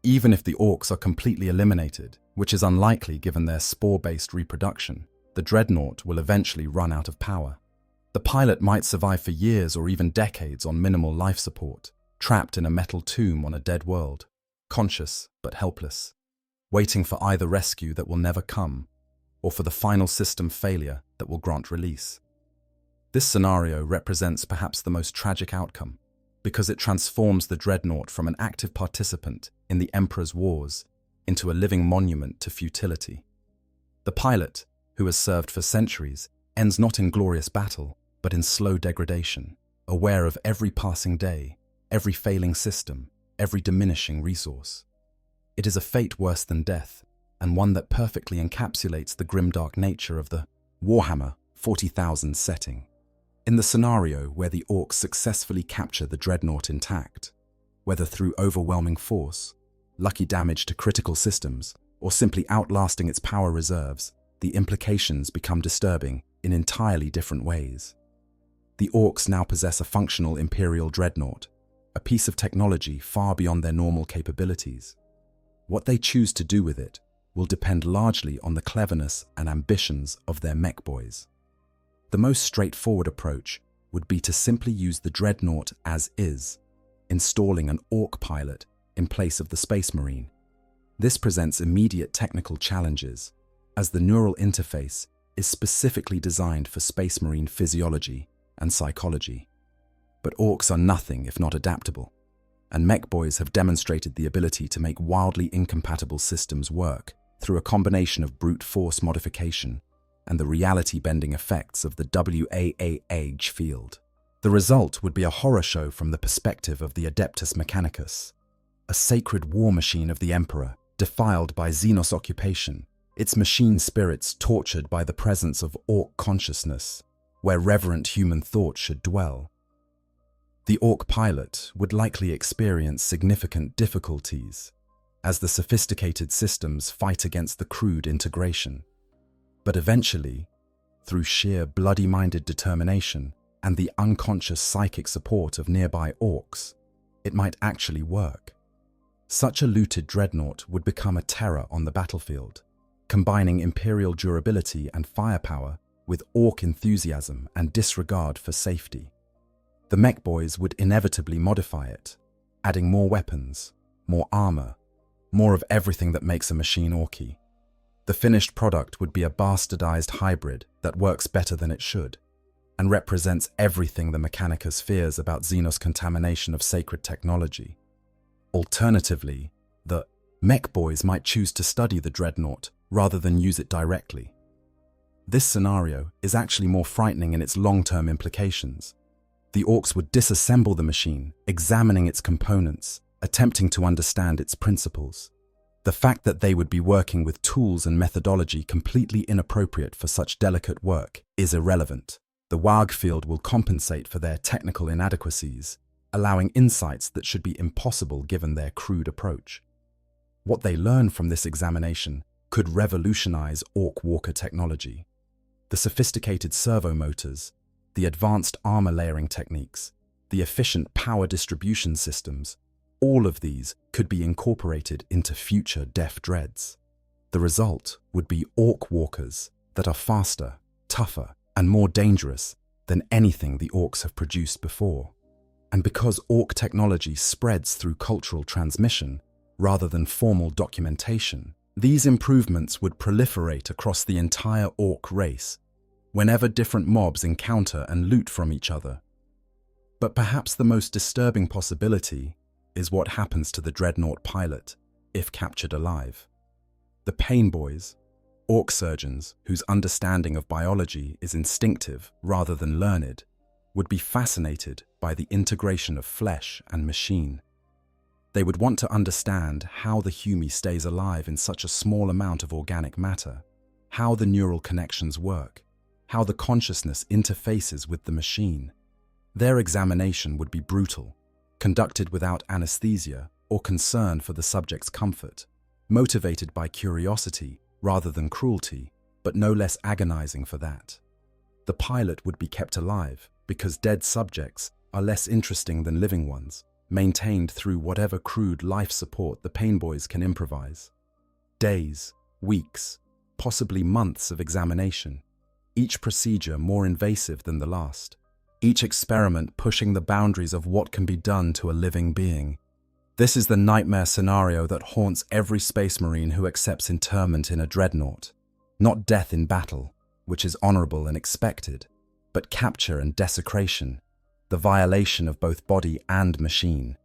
S1: Even if the Orks are completely eliminated, which is unlikely given their spore-based reproduction, the Dreadnought will eventually run out of power. The pilot might survive for years or even decades on minimal life support, trapped in a metal tomb on a dead world, conscious but helpless, waiting for either rescue that will never come, or for the final system failure that will grant release. This scenario represents perhaps the most tragic outcome, because it transforms the Dreadnought from an active participant in the Emperor's wars into a living monument to futility. The pilot, who has served for centuries, ends not in glorious battle, but in slow degradation, aware of every passing day, every failing system, every diminishing resource. It is a fate worse than death, and one that perfectly encapsulates the grimdark nature of the Warhammer 40,000 setting. In the scenario where the Orks successfully capture the Dreadnought intact, whether through overwhelming force, lucky damage to critical systems, or simply outlasting its power reserves, the implications become disturbing in entirely different ways. The Orks now possess a functional Imperial Dreadnought, a piece of technology far beyond their normal capabilities. What they choose to do with it will depend largely on the cleverness and ambitions of their mech boys. The most straightforward approach would be to simply use the Dreadnought as is, installing an Ork pilot in place of the Space Marine. This presents immediate technical challenges, as the neural interface is specifically designed for Space Marine physiology and psychology. But Orks are nothing if not adaptable, and mech boys have demonstrated the ability to make wildly incompatible systems work through a combination of brute force modification and the reality-bending effects of the WH40 field. The result would be a horror show from the perspective of the Adeptus Mechanicus, a sacred war machine of the Emperor, defiled by Xenos occupation, its machine spirits tortured by the presence of Ork consciousness, where reverent human thought should dwell. The Ork pilot would likely experience significant difficulties as the sophisticated systems fight against the crude integration. But eventually, through sheer bloody-minded determination and the unconscious psychic support of nearby Orks, it might actually work. Such a looted Dreadnought would become a terror on the battlefield, combining Imperial durability and firepower with Ork enthusiasm and disregard for safety. The mech boys would inevitably modify it, adding more weapons, more armor, more of everything that makes a machine Orky. The finished product would be a bastardized hybrid that works better than it should, and represents everything the Mechanicus fears about Xenos contamination of sacred technology. Alternatively, the mech boys might choose to study the Dreadnought rather than use it directly. This scenario is actually more frightening in its long-term implications. The Orks would disassemble the machine, examining its components, attempting to understand its principles. The fact that they would be working with tools and methodology completely inappropriate for such delicate work is irrelevant. The WH field will compensate for their technical inadequacies, allowing insights that should be impossible given their crude approach. What they learn from this examination could revolutionize Ork walker technology. The sophisticated servo motors, the advanced armor layering techniques, the efficient power distribution systems, all of these could be incorporated into future Def Dreads. The result would be Ork walkers that are faster, tougher, and more dangerous than anything the Orks have produced before. And because Ork technology spreads through cultural transmission rather than formal documentation, these improvements would proliferate across the entire Ork race whenever different mobs encounter and loot from each other. But perhaps the most disturbing possibility is what happens to the Dreadnought pilot if captured alive. The Pain Boys, Ork surgeons whose understanding of biology is instinctive rather than learned, would be fascinated by the integration of flesh and machine. They would want to understand how the Humi stays alive in such a small amount of organic matter, how the neural connections work, how the consciousness interfaces with the machine. Their examination would be brutal, conducted without anesthesia or concern for the subject's comfort, motivated by curiosity rather than cruelty, but no less agonizing for that. The pilot would be kept alive because dead subjects are less interesting than living ones, maintained through whatever crude life support the Pain Boys can improvise. Days, weeks, possibly months of examination, each procedure more invasive than the last, each experiment pushing the boundaries of what can be done to a living being. This is the nightmare scenario that haunts every space marine who accepts interment in a dreadnought. Not death in battle, which is honorable and expected, but capture and desecration, the violation of both body and machine,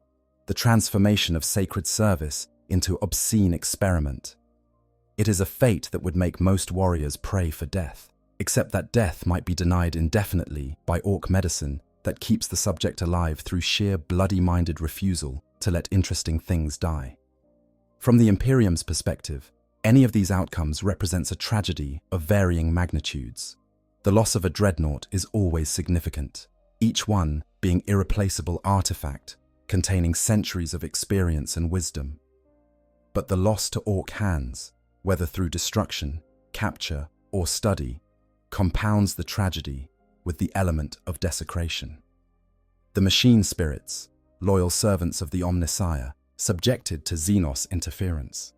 S1: the transformation of sacred service into obscene experiment. It is a fate that would make most warriors pray for death, except that death might be denied indefinitely by Ork medicine that keeps the subject alive through sheer bloody-minded refusal to let interesting things die. From the Imperium's perspective, any of these outcomes represents a tragedy of varying magnitudes. The loss of a dreadnought is always significant, each one being an irreplaceable artifact containing centuries of experience and wisdom. But the loss to Ork hands, whether through destruction, capture, or study, compounds the tragedy with the element of desecration. The machine spirits, loyal servants of the Omnissiah, subjected to Xenos interference.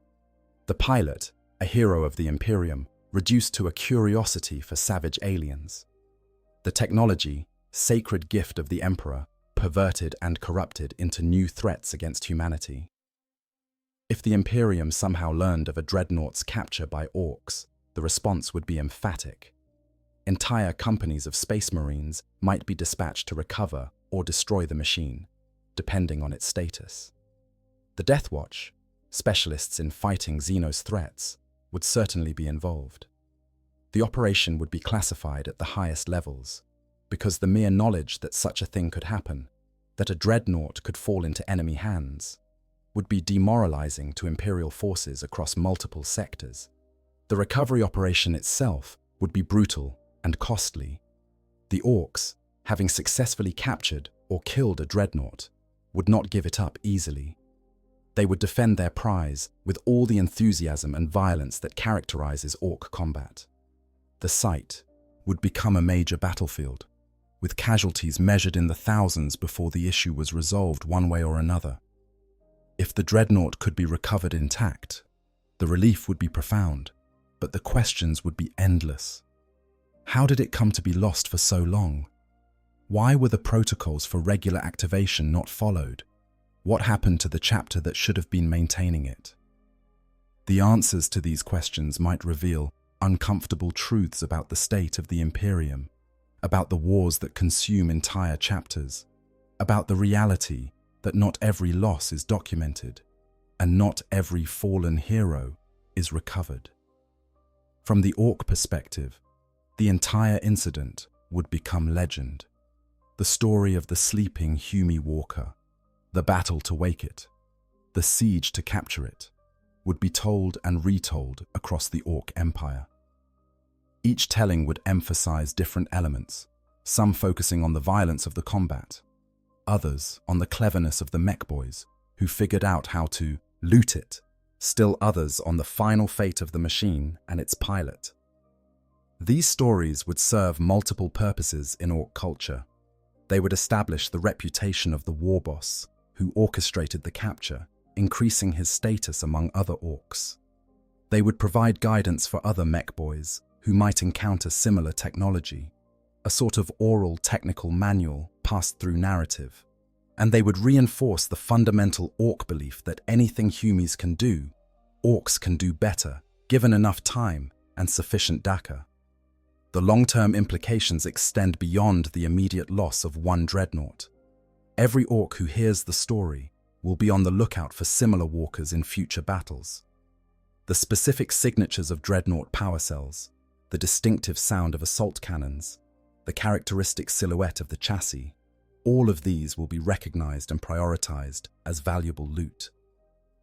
S1: The pilot, a hero of the Imperium, reduced to a curiosity for savage aliens. The technology, sacred gift of the Emperor, perverted and corrupted into new threats against humanity. If the Imperium somehow learned of a dreadnought's capture by Orks, the response would be emphatic. Entire companies of space marines might be dispatched to recover or destroy the machine, depending on its status. The Death Watch, specialists in fighting Xenos threats, would certainly be involved. The operation would be classified at the highest levels, because the mere knowledge that such a thing could happen, that a dreadnought could fall into enemy hands, would be demoralizing to Imperial forces across multiple sectors. The recovery operation itself would be brutal and costly. The Orks, having successfully captured or killed a dreadnought, would not give it up easily. They would defend their prize with all the enthusiasm and violence that characterizes Ork combat. The site would become a major battlefield, with casualties measured in the thousands before the issue was resolved one way or another. If the dreadnought could be recovered intact, the relief would be profound, but the questions would be endless. How did it come to be lost for so long? Why were the protocols for regular activation not followed? What happened to the chapter that should have been maintaining it? The answers to these questions might reveal uncomfortable truths about the state of the Imperium, about the wars that consume entire chapters, about the reality that not every loss is documented, and not every fallen hero is recovered. From the Ork perspective, The entire incident would become legend. The story of the sleeping Hume walker, the battle to wake it, the siege to capture it, would be told and retold across the Ork Empire. Each telling would emphasize different elements, some focusing on the violence of the combat, others on the cleverness of the mech boys who figured out how to loot it, still others on the final fate of the machine and its pilot. These stories would serve multiple purposes in Ork culture. They would establish the reputation of the war boss who orchestrated the capture, increasing his status among other Orks. They would provide guidance for other mech boys who might encounter similar technology, a sort of oral technical manual passed through narrative. And they would reinforce the fundamental Ork belief that anything Humes can do, Orks can do better, given enough time and sufficient dakka. The long-term implications extend beyond the immediate loss of one Dreadnought. Every Ork who hears the story will be on the lookout for similar walkers in future battles. The specific signatures of Dreadnought power cells, the distinctive sound of assault cannons, the characteristic silhouette of the chassis, all of these will be recognized and prioritized as valuable loot.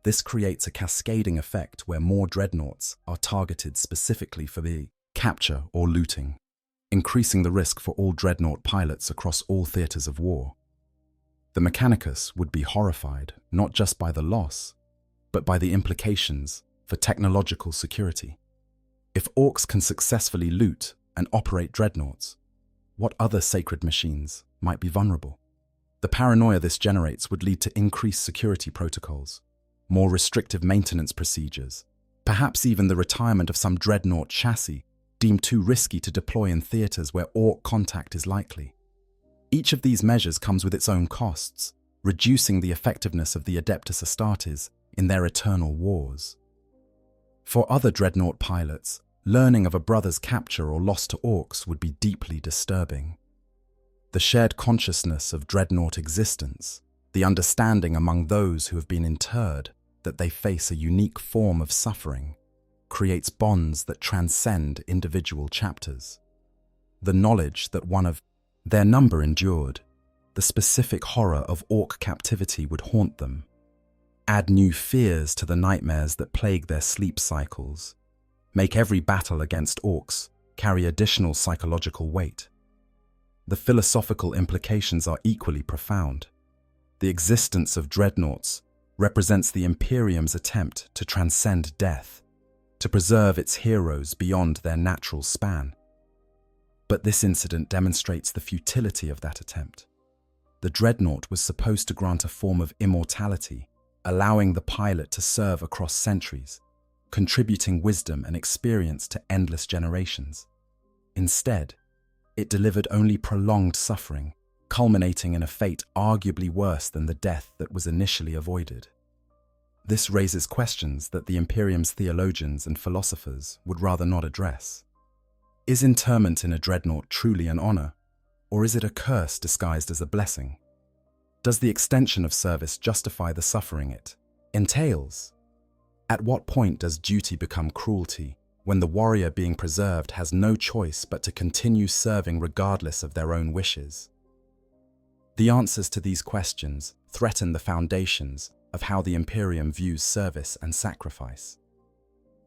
S1: This creates a cascading effect where more Dreadnoughts are targeted specifically for the capture or looting, increasing the risk for all Dreadnought pilots across all theaters of war. The Mechanicus would be horrified not just by the loss, but by the implications for technological security. If Orks can successfully loot and operate Dreadnoughts, what other sacred machines might be vulnerable? The paranoia this generates would lead to increased security protocols, more restrictive maintenance procedures, perhaps even the retirement of some Dreadnought chassis deemed too risky to deploy in theaters where Ork contact is likely. Each of these measures comes with its own costs, reducing the effectiveness of the Adeptus Astartes in their eternal wars. For other Dreadnought pilots, learning of a brother's capture or loss to Orks would be deeply disturbing. The shared consciousness of Dreadnought existence, the understanding among those who have been interred that they face a unique form of suffering, creates bonds that transcend individual chapters. The knowledge that one of their number endured, the specific horror of Ork captivity would haunt them, add new fears to the nightmares that plague their sleep cycles, make every battle against Orks carry additional psychological weight. The philosophical implications are equally profound. The existence of Dreadnoughts represents the Imperium's attempt to transcend death, to preserve its heroes beyond their natural span. But this incident demonstrates the futility of that attempt. The Dreadnought was supposed to grant a form of immortality, allowing the pilot to serve across centuries, contributing wisdom and experience to endless generations. Instead, it delivered only prolonged suffering, culminating in a fate arguably worse than the death that was initially avoided. This raises questions that the Imperium's theologians and philosophers would rather not address. Is interment in a Dreadnought truly an honor, or is it a curse disguised as a blessing? Does the extension of service justify the suffering it entails? At what point does duty become cruelty, when the warrior being preserved has no choice but to continue serving regardless of their own wishes? The answers to these questions threaten the foundations of how the Imperium views service and sacrifice.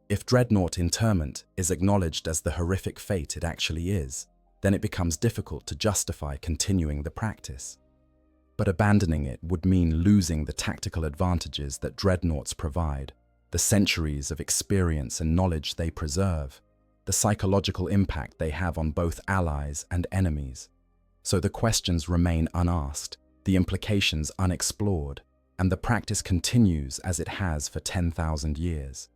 S1: If Dreadnought interment is acknowledged as the horrific fate it actually is, then it becomes difficult to justify continuing the practice. But abandoning it would mean losing the tactical advantages that Dreadnoughts provide, the centuries of experience and knowledge they preserve, the psychological impact they have on both allies and enemies. So the questions remain unasked, the implications unexplored, and the practice continues as it has for 10,000 years.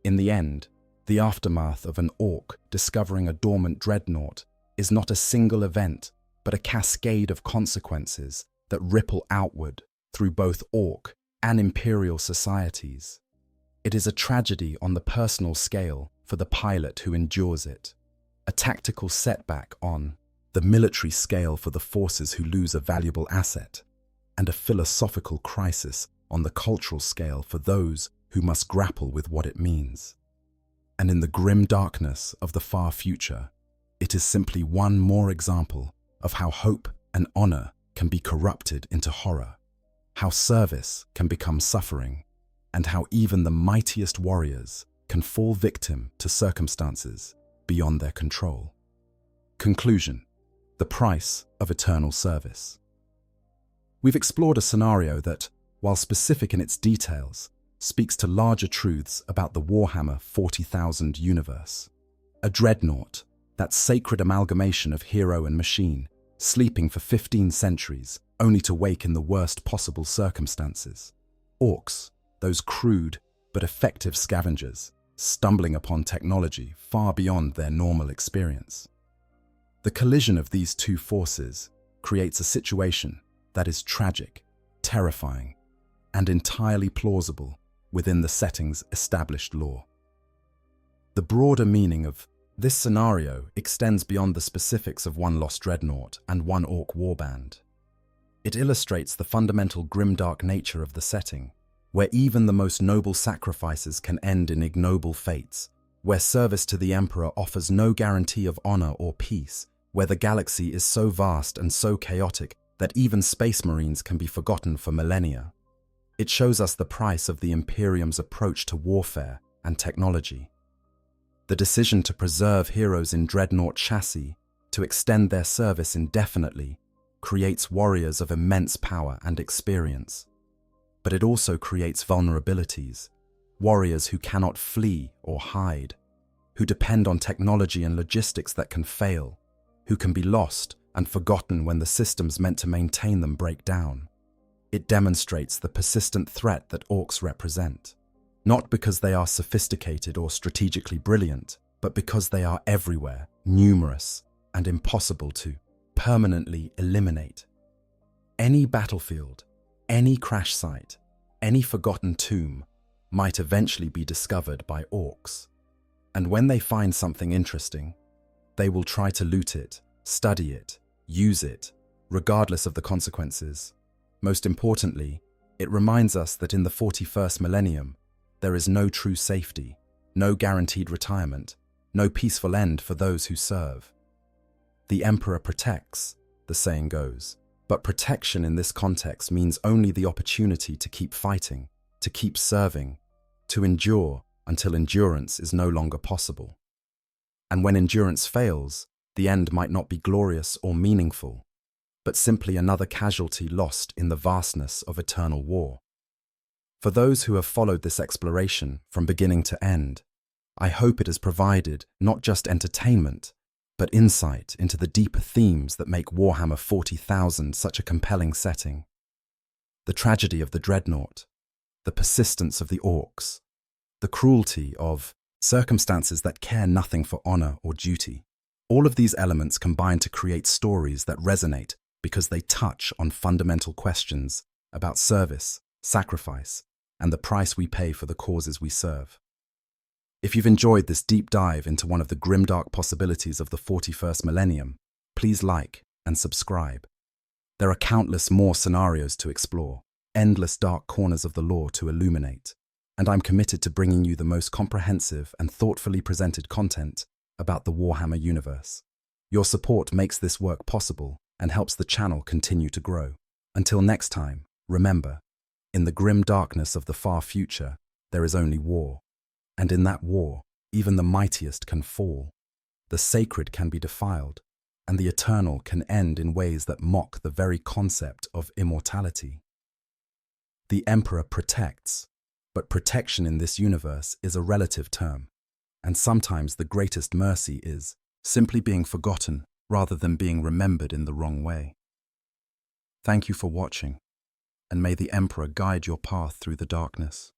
S1: In the end, the aftermath of an Ork discovering a dormant Dreadnought is not a single event, but a cascade of consequences that ripple outward through both Ork and Imperial societies. It is a tragedy on the personal scale for the pilot who endures it, a tactical setback on the military scale for the forces who lose a valuable asset, and a philosophical crisis on the cultural scale for those who must grapple with what it means. And in the grim darkness of the far future, It is simply one more example of how hope and honor can be corrupted into horror, how service can become suffering, and how even the mightiest warriors can fall victim to circumstances beyond their control. Conclusion: the price of eternal service. We've explored a scenario that, while specific in its details, speaks to larger truths about the Warhammer 40,000 universe. A Dreadnought, that sacred amalgamation of hero and machine, sleeping for 15 centuries, only to wake in the worst possible circumstances. Orks, those crude but effective scavengers, stumbling upon technology far beyond their normal experience. The collision of these two forces creates a situation that is tragic, terrifying, and entirely plausible within the setting's established lore. The broader meaning of this scenario extends beyond the specifics of one lost dreadnought and one orc warband. It illustrates the fundamental grimdark nature of the setting, where even the most noble sacrifices can end in ignoble fates, where service to the Emperor offers no guarantee of honor or peace, where the galaxy is so vast and so chaotic that even space marines can be forgotten for millennia. It shows us the price of the Imperium's approach to warfare and technology. The decision to preserve heroes in Dreadnought chassis, to extend their service indefinitely, creates warriors of immense power and experience. But it also creates vulnerabilities, warriors who cannot flee or hide, who depend on technology and logistics that can fail, who can be lost and forgotten when the systems meant to maintain them break down. It demonstrates the persistent threat that orcs represent. Not because they are sophisticated or strategically brilliant, but because they are everywhere, numerous, and impossible to permanently eliminate. Any battlefield, any crash site, any forgotten tomb might eventually be discovered by orcs. And when they find something interesting, they will try to loot it, study it, use it, regardless of the consequences. Most importantly, it reminds us that in the 41st millennium, there is no true safety, no guaranteed retirement, no peaceful end for those who serve. The Emperor protects, the saying goes, but protection in this context means only the opportunity to keep fighting, to keep serving, to endure until endurance is no longer possible. And when endurance fails, the end might not be glorious or meaningful, but simply another casualty lost in the vastness of eternal war. For those who have followed this exploration from beginning to end, I hope it has provided not just entertainment, but insight into the deeper themes that make Warhammer 40,000 such a compelling setting. The tragedy of the Dreadnought, the persistence of the Orks, the cruelty of circumstances that care nothing for honor or duty. All of these elements combine to create stories that resonate because they touch on fundamental questions about service, sacrifice, and the price we pay for the causes we serve. If you've enjoyed this deep dive into one of the grimdark possibilities of the 41st millennium, please like and subscribe. There are countless more scenarios to explore, endless dark corners of the lore to illuminate, and I'm committed to bringing you the most comprehensive and thoughtfully presented content about the Warhammer universe. Your support makes this work possible and helps the channel continue to grow. Until next time, remember, in the grim darkness of the far future, there is only war. And in that war, even the mightiest can fall. The sacred can be defiled, and the eternal can end in ways that mock the very concept of immortality. The Emperor protects, but protection in this universe is a relative term, and sometimes the greatest mercy is simply being forgotten rather than being remembered in the wrong way. Thank you for watching, and may the Emperor guide your path through the darkness.